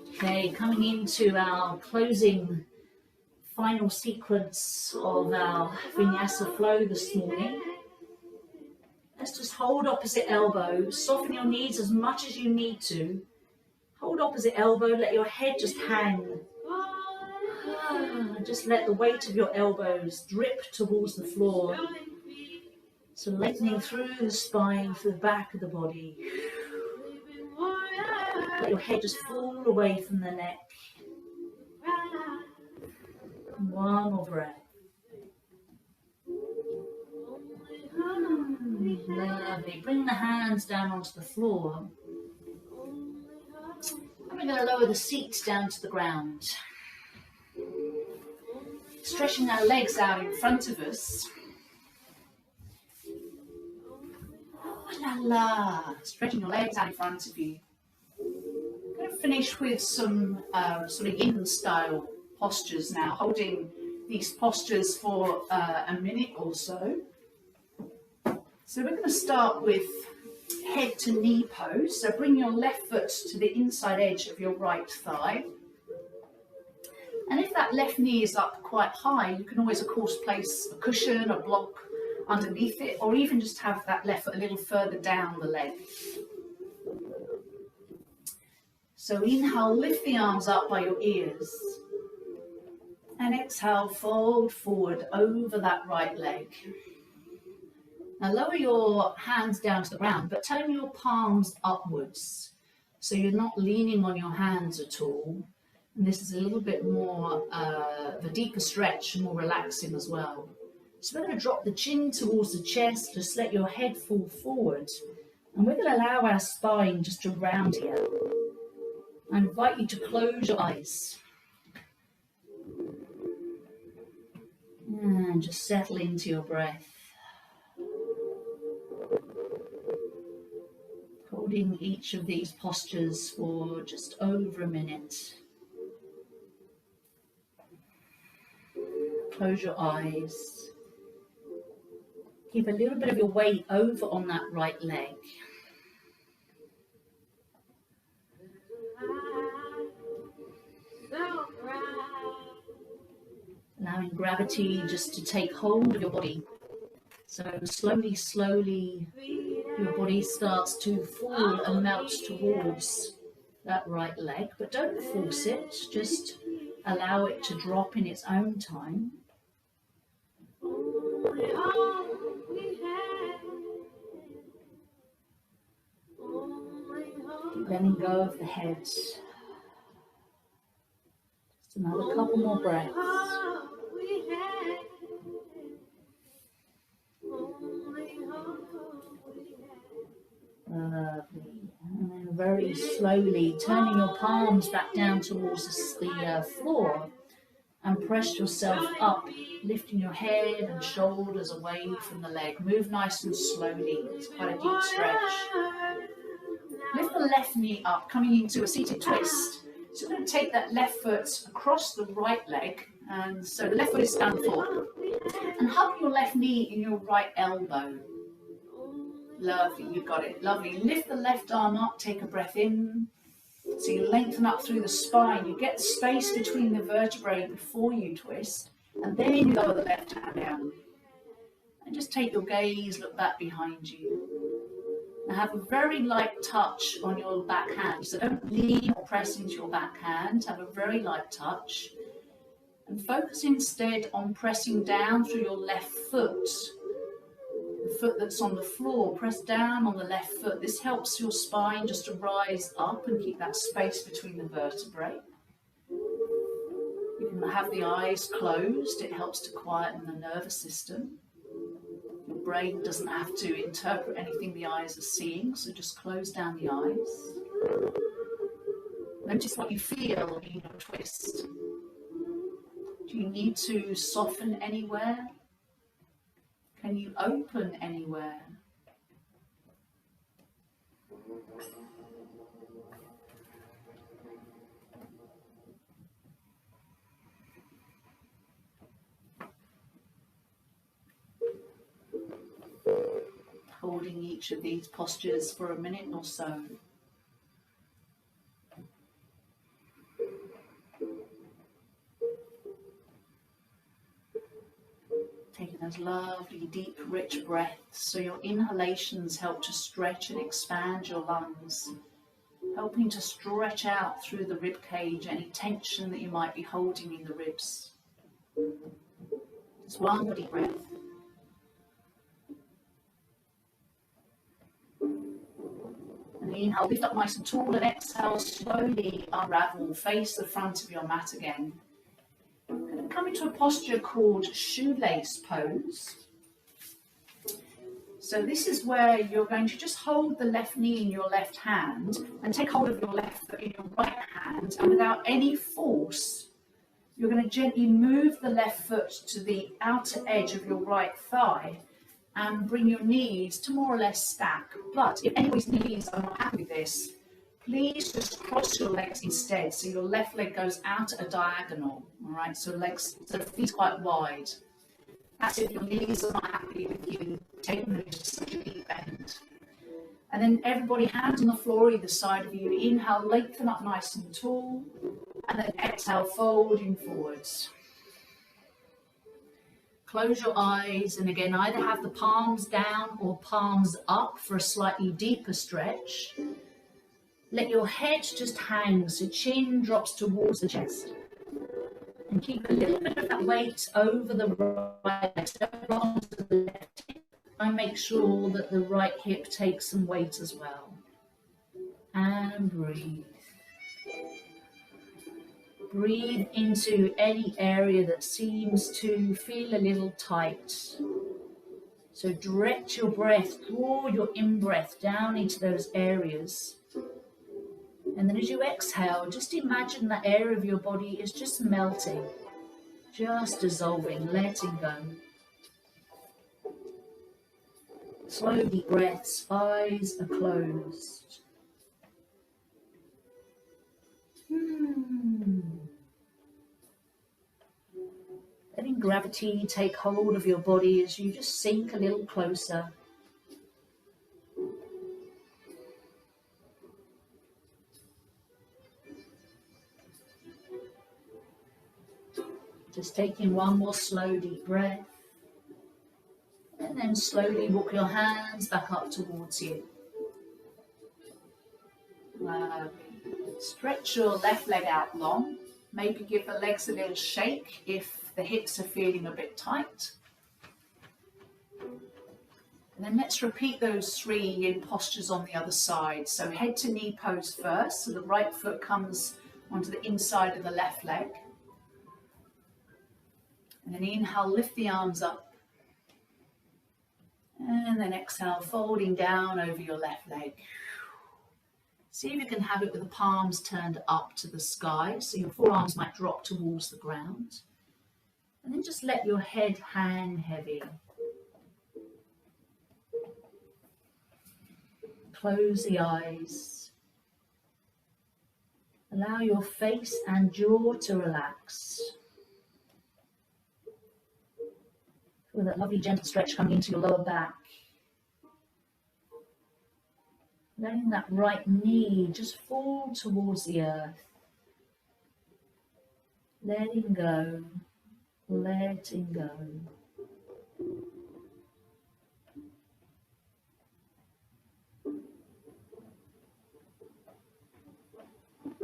Okay, coming into our closing final sequence of our vinyasa flow this morning. Let's just hold opposite elbow, soften your knees as much as you need to. Hold opposite elbow, let your head just hang. Just let the weight of your elbows drip towards the floor. So lengthening through the spine, through the back of the body. Let your head just fall away from the neck. One more breath. Lovely. Bring the hands down onto the floor. And we're going to lower the seat down to the ground. Stretching our legs out in front of us. Oh, la la. Stretching your legs out in front of you. I'm going to finish with some sort of yin style postures now, holding these postures for a minute or so. So we're going to start with head to knee pose. So bring your left foot to the inside edge of your right thigh. And if that left knee is up quite high, you can always, of course, place a cushion, a block underneath it, or even just have that left foot a little further down the leg. So inhale, lift the arms up by your ears. And exhale, fold forward over that right leg. Now lower your hands down to the ground, but turn your palms upwards. So you're not leaning on your hands at all. And this is a little bit more of a deeper stretch and more relaxing as well. So we're going to drop the chin towards the chest, just let your head fall forward. And we're going to allow our spine just to round here. I invite you to close your eyes. And just settle into your breath. Holding each of these postures for just over a minute. Close your eyes. Keep a little bit of your weight over on that right leg. Allowing gravity just to take hold of your body. So slowly, your body starts to fall and melt towards that right leg. But don't force it, just allow it to drop in its own time. Keep letting go of the head. Just another couple more breaths. Lovely. And then very slowly turning your palms back down towards the floor and press yourself up, lifting your head and shoulders away from the leg. Move nice and slowly. It's quite a deep stretch. Lift the left knee up, coming into a seated twist. So we're going to take that left foot across the right leg, and so the left foot is down the floor. And hug your left knee in your right elbow. Lovely, you've got it. Lovely. Lift the left arm up, take a breath in. So you lengthen up through the spine. You get space between the vertebrae before you twist, and then you lower the left hand down. And just take your gaze, look back behind you. Now have a very light touch on your back hand. So don't lean or press into your back hand. Have a very light touch. And focus instead on pressing down through your left foot. The foot that's on the floor, press down on the left foot. This helps your spine just to rise up and keep that space between the vertebrae. You can have the eyes closed. It helps to quieten the nervous system. Your brain doesn't have to interpret anything the eyes are seeing, so just close down the eyes. Notice what you feel in your twist. Do you need to soften anywhere? Can you open anywhere? Holding each of these postures for a minute or so. Taking those lovely, deep, rich breaths, so your inhalations help to stretch and expand your lungs, helping to stretch out through the rib cage any tension that you might be holding in the ribs. Just one deep breath. And inhale, lift up nice and tall, and exhale, slowly unravel, face the front of your mat again. Come into a posture called shoelace pose. So this is where you're going to just hold the left knee in your left hand and take hold of your left foot in your right hand, and without any force, you're going to gently move the left foot to the outer edge of your right thigh and bring your knees to more or less stack. But if anybody's knees are not happy with this, please just cross your legs instead. So your left leg goes out at a diagonal, all right? So feet quite wide. That's if your knees are not happy with you taking them to such a deep bend. And then everybody, hands on the floor either side of you. Inhale, lengthen up nice and tall. And then exhale, folding forwards. Close your eyes, and again, either have the palms down or palms up for a slightly deeper stretch. Let your head just hang, so chin drops towards the chest. And keep a little bit of that weight over the right leg, so onto the left hip. And make sure that the right hip takes some weight as well. And breathe. Breathe into any area that seems to feel a little tight. So direct your breath, draw your in-breath down into those areas. And then as you exhale, just imagine that area of your body is just melting, just dissolving, letting go. Slow deep breaths, eyes are closed. Letting gravity take hold of your body as you just sink a little closer. Just taking one more slow deep breath. And then slowly walk your hands back up towards you. Stretch your left leg out long. Maybe give the legs a little shake if the hips are feeling a bit tight. And then let's repeat those 3 in postures on the other side. So head to knee pose first. So the right foot comes onto the inside of the left leg. And then inhale, lift the arms up. And then exhale, folding down over your left leg. See if you can have it with the palms turned up to the sky, so your forearms might drop towards the ground. And then just let your head hang heavy. Close the eyes. Allow your face and jaw to relax. Feel that lovely gentle stretch coming into your lower back. Letting that right knee just fall towards the earth. Letting go, letting go.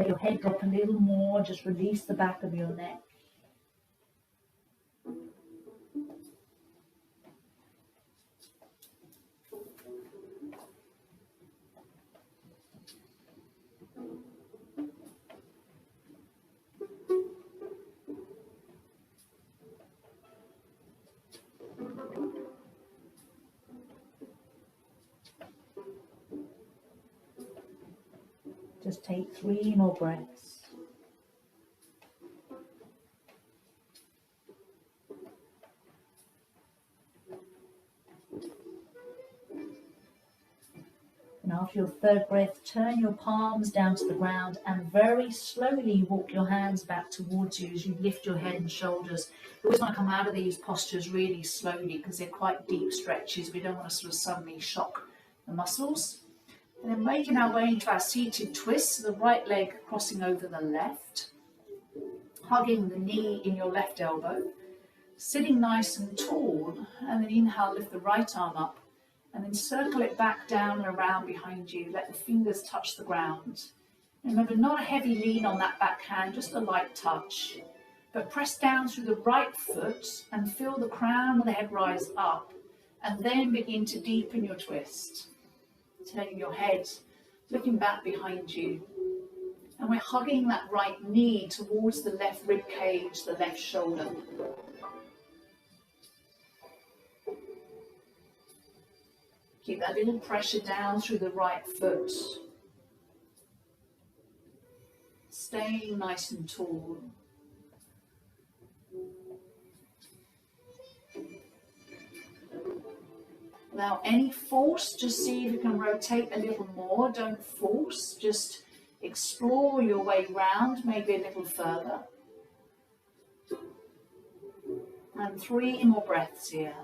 Let your head drop a little more, just release the back of your neck. Just take 3 more breaths. And after your third breath, turn your palms down to the ground and very slowly walk your hands back towards you as you lift your head and shoulders. You always want to come out of these postures really slowly because they're quite deep stretches. We don't want to sort of suddenly shock the muscles. And then making our way into our seated twist, the right leg crossing over the left, hugging the knee in your left elbow, sitting nice and tall, and then inhale, lift the right arm up, and then circle it back down and around behind you. Let the fingers touch the ground. And remember, not a heavy lean on that back hand, just a light touch. But press down through the right foot and feel the crown of the head rise up, and then begin to deepen your twist. Turning your head, looking back behind you. And we're hugging that right knee towards the left rib cage, the left shoulder. Keep that little pressure down through the right foot. Staying nice and tall. Without any force, just see if you can rotate a little more. Don't force, just explore your way round, maybe a little further. And 3 more breaths here.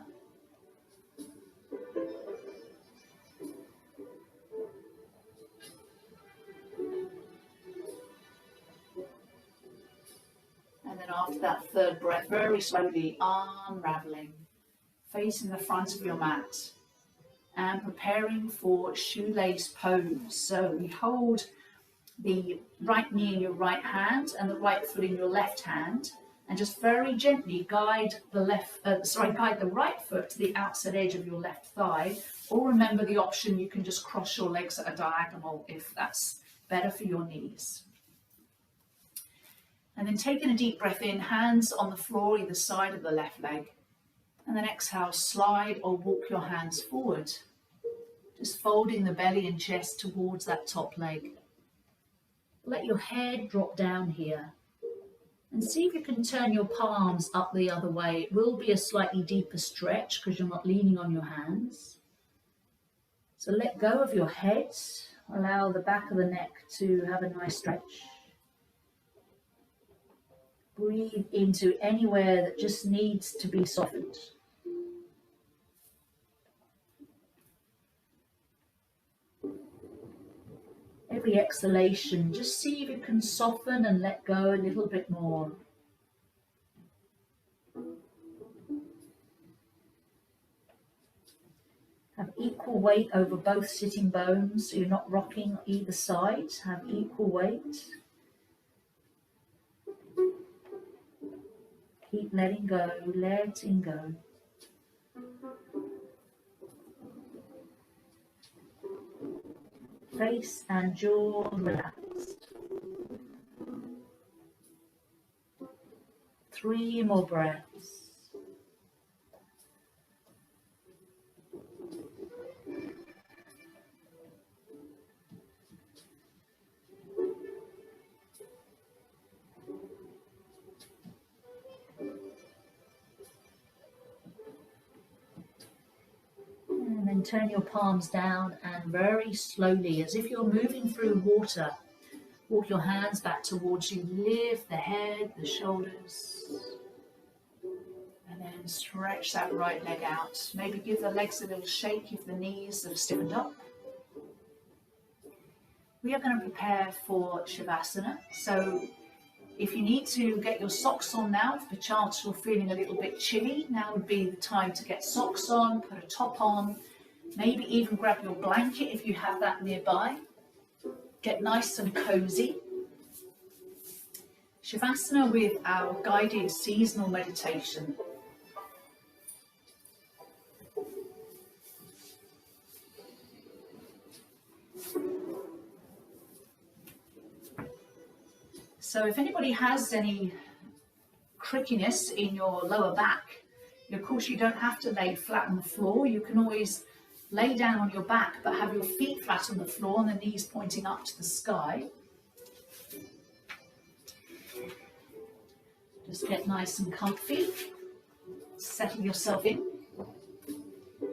And then after that third breath, very slowly unraveling, facing the front of your mat. And preparing for shoelace pose. So we hold the right knee in your right hand and the right foot in your left hand, and just very gently guide the right foot to the outside edge of your left thigh. Or remember the option, you can just cross your legs at a diagonal if that's better for your knees. And then taking a deep breath in, hands on the floor either side of the left leg. And then exhale, slide or walk your hands forward. Just folding the belly and chest towards that top leg. Let your head drop down here. And see if you can turn your palms up the other way. It will be a slightly deeper stretch because you're not leaning on your hands. So let go of your head. Allow the back of the neck to have a nice stretch. Breathe into anywhere that just needs to be softened. Every exhalation, just see if you can soften and let go a little bit more. Have equal weight over both sitting bones, so you're not rocking either side. Have equal weight. Keep letting go, letting go. Face and jaw relaxed. 3 more breaths. And then turn your palms down and very slowly, as if you're moving through water, walk your hands back towards you. Lift the head, the shoulders. And then stretch that right leg out. Maybe give the legs a little shake if the knees have stiffened up. We are going to prepare for Shavasana. So if you need to get your socks on now, if perchance you're feeling a little bit chilly, now would be the time to get socks on, put a top on, maybe even grab your blanket if you have that nearby. Get nice and cozy. Shavasana with our guided seasonal meditation. So if anybody has any crickiness in your lower back, of course you don't have to lay flat on the floor. You can always lay down on your back but have your feet flat on the floor and the knees pointing up to the sky. Just get nice and comfy. Settle yourself in.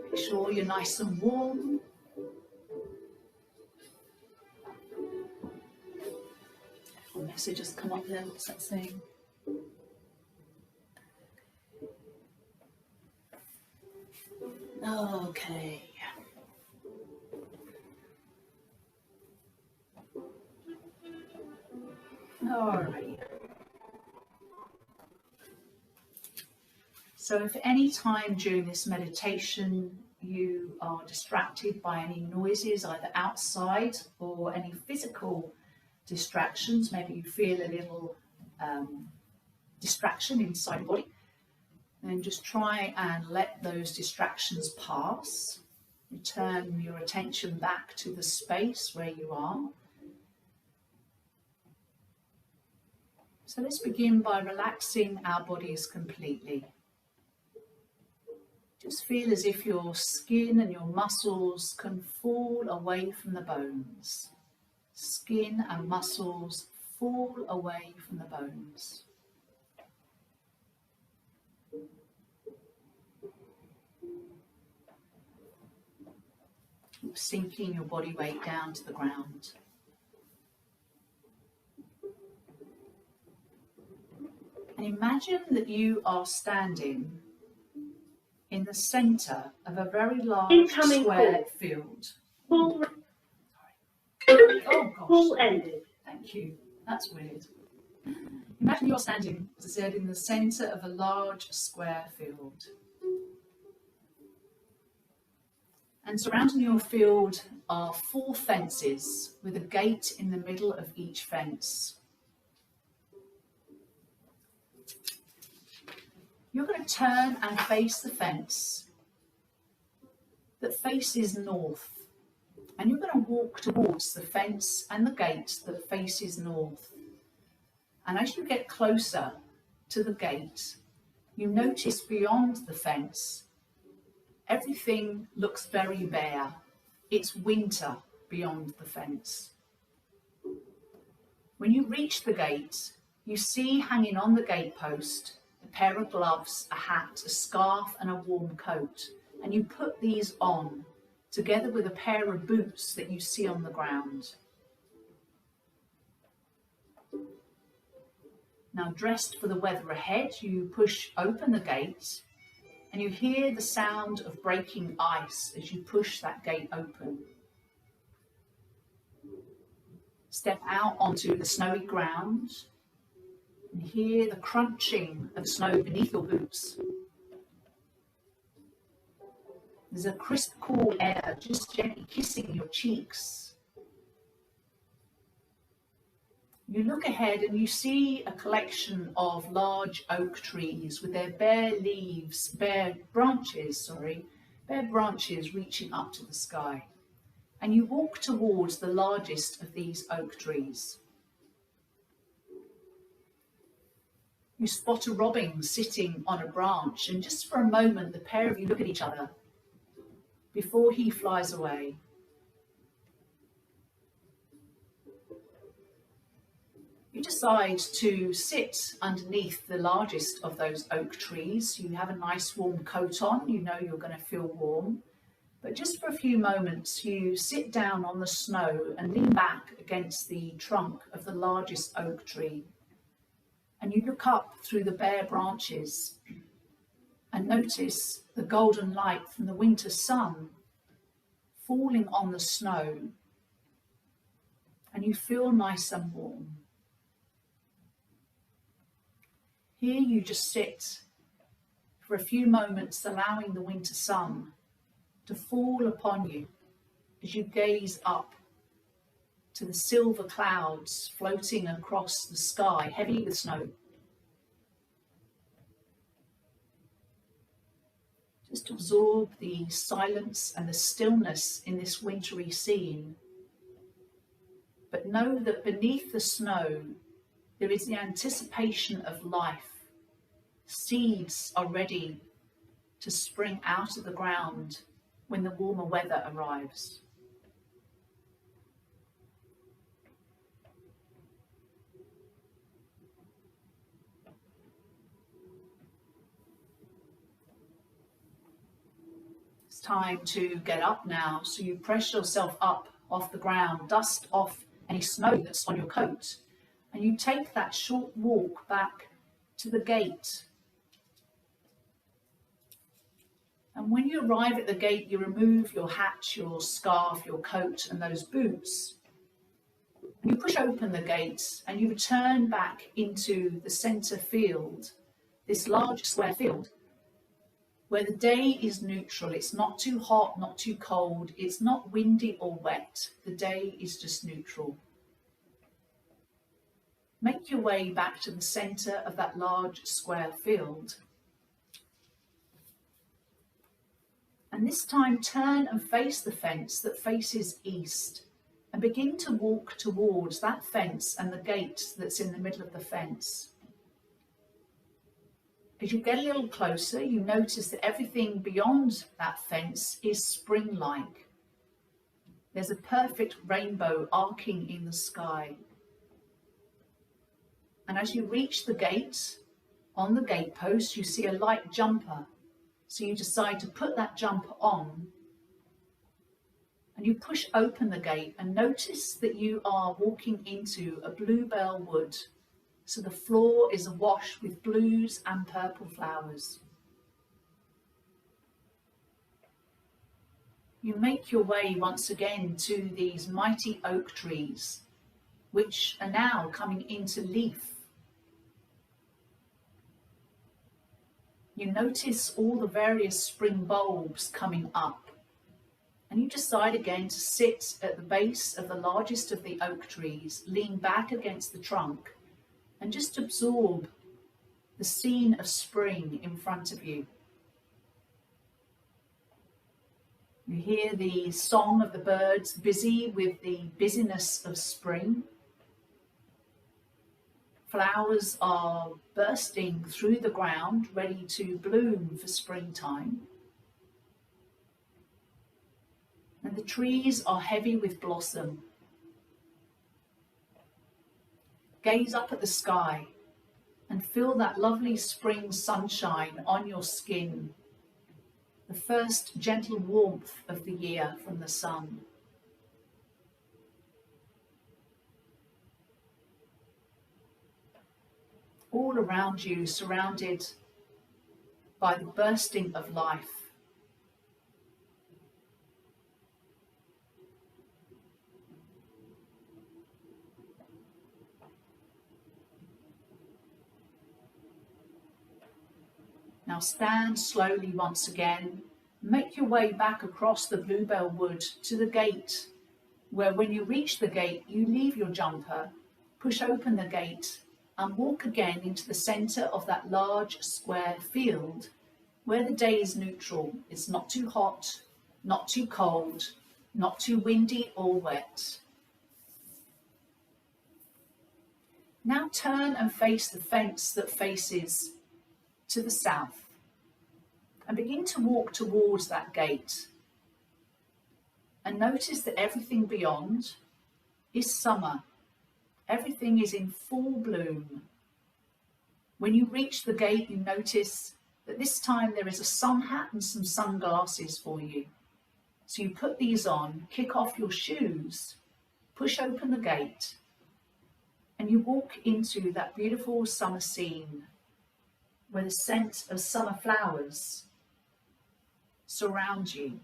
Make sure you're nice and warm. A message has come up there. What's that saying? Okay. All right. So if any time during this meditation you are distracted by any noises, either outside or any physical distractions, maybe you feel a little distraction inside your body, then just try and let those distractions pass. Return your attention back to the space where you are. So let's begin by relaxing our bodies completely. Just feel as if your skin and your muscles can fall away from the bones. Skin and muscles fall away from the bones. Keep sinking your body weight down to the ground. And imagine that you are standing in the centre of a very large square field. Full Oh gosh, ended. thank you. That's weird. Imagine you're standing, as I said, in the centre of a large square field. And surrounding your field are 4 fences with a gate in the middle of each fence. You're going to turn and face the fence that faces north. And you're going to walk towards the fence and the gate that faces north. And as you get closer to the gate, you notice beyond the fence, everything looks very bare. It's winter beyond the fence. When you reach the gate, you see hanging on the gatepost a pair of gloves, a hat, a scarf and a warm coat. And you put these on together with a pair of boots that you see on the ground. Now, dressed for the weather ahead, you push open the gate and you hear the sound of breaking ice as you push that gate open. Step out onto the snowy ground and hear the crunching of snow beneath your boots. There's a crisp, cool air just gently kissing your cheeks. You look ahead and you see a collection of large oak trees with their bare branches reaching up to the sky. And you walk towards the largest of these oak trees. You spot a robin sitting on a branch, and just for a moment the pair of you look at each other before he flies away. You decide to sit underneath the largest of those oak trees. You have a nice warm coat on, you know you're going to feel warm. But just for a few moments, you sit down on the snow and lean back against the trunk of the largest oak tree. And you look up through the bare branches and notice the golden light from the winter sun falling on the snow. And you feel nice and warm. Here you just sit for a few moments, allowing the winter sun to fall upon you as you gaze up to the silver clouds floating across the sky, heavy with snow. Just absorb the silence and the stillness in this wintry scene. But know that beneath the snow, there is the anticipation of life. Seeds are ready to spring out of the ground when the warmer weather arrives. It's time to get up now, so you press yourself up off the ground, dust off any snow that's on your coat, and you take that short walk back to the gate. And when you arrive at the gate, you remove your hat, your scarf, your coat, and those boots. And you push open the gate and you return back into the centre field, this large square field, where the day is neutral. It's not too hot, not too cold. It's not windy or wet. The day is just neutral. Make your way back to the centre of that large square field. And this time turn and face the fence that faces east and begin to walk towards that fence and the gate that's in the middle of the fence. As you get a little closer, you notice that everything beyond that fence is spring-like. There's a perfect rainbow arcing in the sky. And as you reach the gate, on the gatepost, you see a light jumper. So you decide to put that jumper on and you push open the gate and notice that you are walking into a bluebell wood. So the floor is awash with blues and purple flowers. You make your way once again to these mighty oak trees, which are now coming into leaf. You notice all the various spring bulbs coming up, and you decide again to sit at the base of the largest of the oak trees, lean back against the trunk, and just absorb the scene of spring in front of you. You hear the song of the birds busy with the busyness of spring. Flowers are bursting through the ground, ready to bloom for springtime. And the trees are heavy with blossom. Gaze up at the sky and feel that lovely spring sunshine on your skin, the first gentle warmth of the year from the sun. All around you, surrounded by the bursting of life. Now stand slowly once again, make your way back across the bluebell wood to the gate, where when you reach the gate, you leave your jumper, push open the gate, and walk again into the centre of that large square field where the day is neutral. It's not too hot, not too cold, not too windy or wet. Now turn and face the fence that faces to the south and begin to walk towards that gate. And notice that everything beyond is summer. Everything is in full bloom. When you reach the gate, you notice that this time there is a sun hat and some sunglasses for you. So you put these on, kick off your shoes, push open the gate, and you walk into that beautiful summer scene where the scent of summer flowers surround you.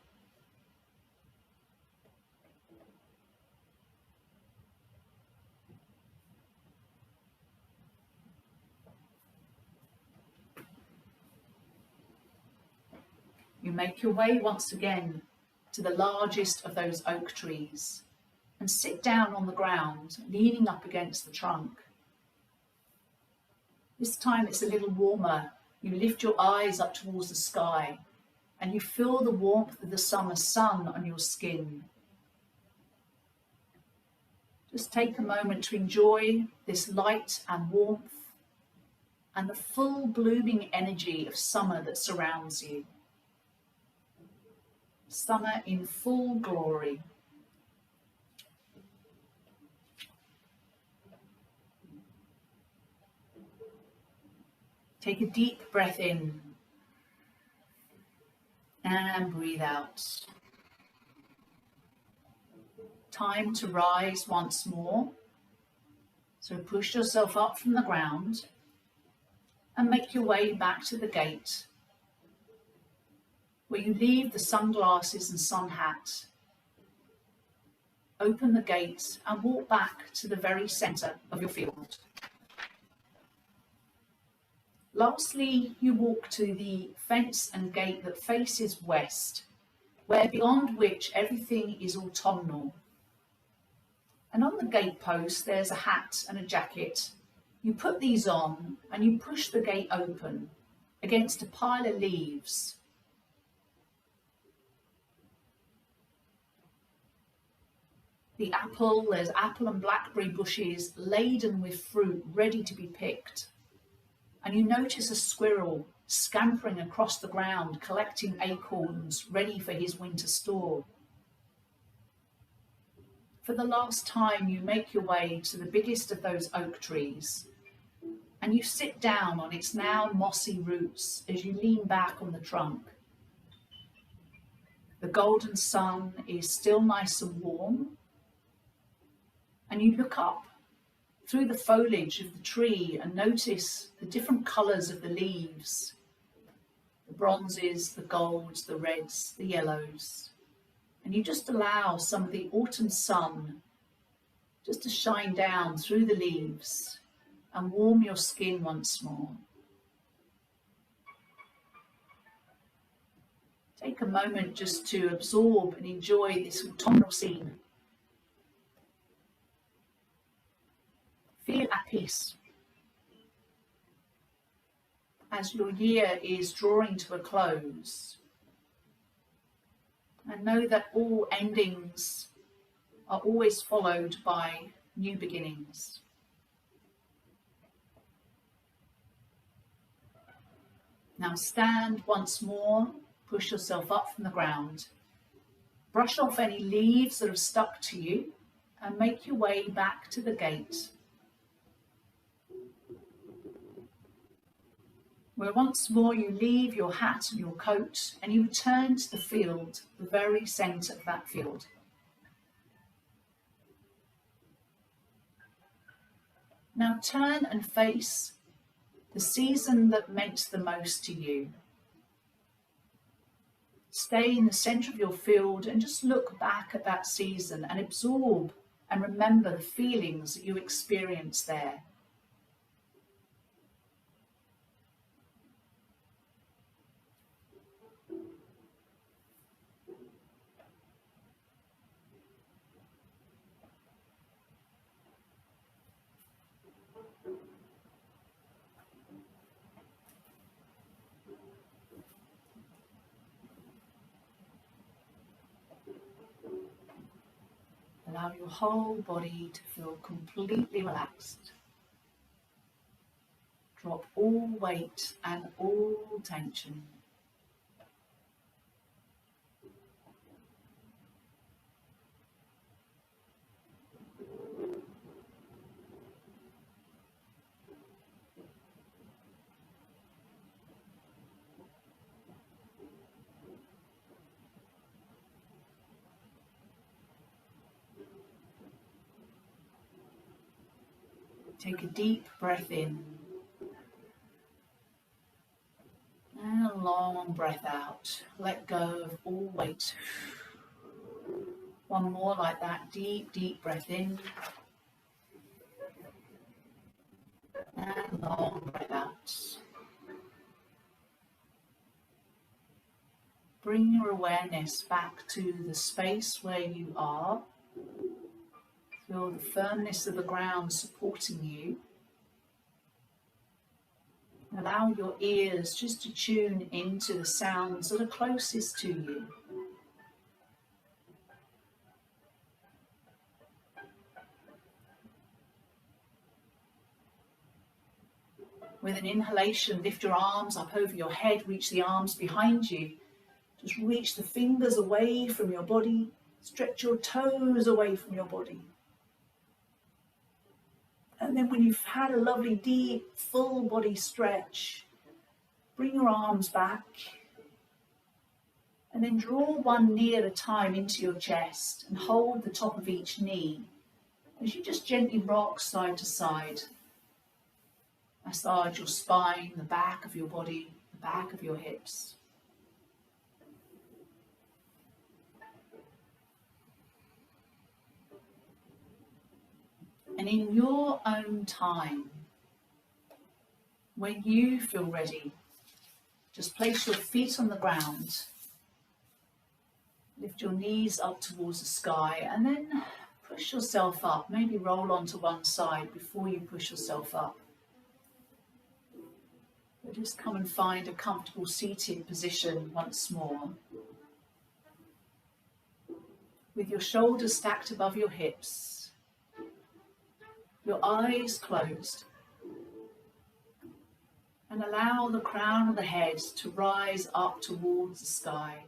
You make your way once again to the largest of those oak trees, and sit down on the ground, leaning up against the trunk. This time it's a little warmer. You lift your eyes up towards the sky and you feel the warmth of the summer sun on your skin. Just take a moment to enjoy this light and warmth and the full blooming energy of summer that surrounds you. Summer in full glory. Take a deep breath in and breathe out. Time to rise once more. So push yourself up from the ground and make your way back to the gate, where you leave the sunglasses and sun hat. Open the gate and walk back to the very centre of your field. Lastly, you walk to the fence and gate that faces west, where beyond which everything is autumnal. And on the gate post there's a hat and a jacket. You put these on and you push the gate open against a pile of leaves. There's apple and blackberry bushes laden with fruit ready to be picked. And you notice a squirrel scampering across the ground, collecting acorns ready for his winter store. For the last time, you make your way to the biggest of those oak trees, and you sit down on its now mossy roots as you lean back on the trunk. The golden sun is still nice and warm, and you look up through the foliage of the tree and notice the different colours of the leaves, the bronzes, the golds, the reds, the yellows. And you just allow some of the autumn sun just to shine down through the leaves and warm your skin once more. Take a moment just to absorb and enjoy this autumnal scene. Feel at peace as your year is drawing to a close. And know that all endings are always followed by new beginnings. Now stand once more, push yourself up from the ground, brush off any leaves that have stuck to you and make your way back to the gate, where once more you leave your hat and your coat and you return to the field, the very centre of that field. Now turn and face the season that meant the most to you. Stay in the centre of your field and just look back at that season and absorb and remember the feelings that you experienced there. Allow your whole body to feel completely relaxed. Drop all weight and all tension. Take a deep breath in and a long breath out. Let go of all weight. One more like that. Deep, deep breath in and long breath out. Bring your awareness back to the space where you are. Feel the firmness of the ground supporting you. Allow your ears just to tune into the sounds that are closest to you. With an inhalation, lift your arms up over your head, reach the arms behind you. Just reach the fingers away from your body, stretch your toes away from your body. And then when you've had a lovely deep, full body stretch, bring your arms back. And then draw one knee at a time into your chest and hold the top of each knee as you just gently rock side to side. Massage your spine, the back of your body, the back of your hips. And in your own time, when you feel ready, just place your feet on the ground, lift your knees up towards the sky, and then push yourself up. Maybe roll onto one side before you push yourself up. But just come and find a comfortable seated position once more. With your shoulders stacked above your hips, your eyes closed, and allow the crown of the head to rise up towards the sky.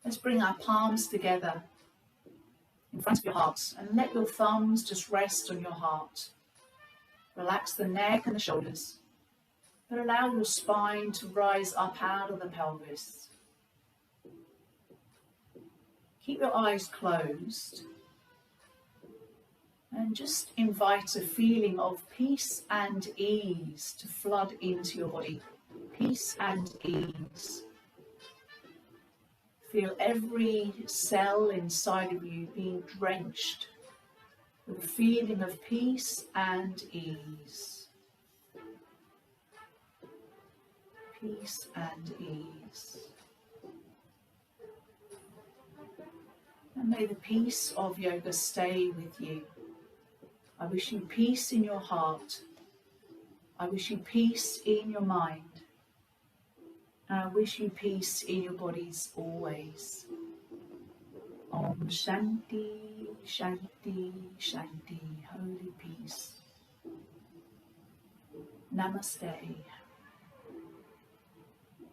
Let's bring our palms together in front of your heart and let your thumbs just rest on your heart. Relax the neck and the shoulders, but allow your spine to rise up out of the pelvis. Keep your eyes closed and just invite a feeling of peace and ease to flood into your body. Peace and ease. Feel every cell inside of you being drenched with a feeling of peace and ease. Peace and ease. And may the peace of yoga stay with you. I wish you peace in your heart. I wish you peace in your mind. And I wish you peace in your bodies always. Om Shanti, Shanti, Shanti, holy peace. Namaste.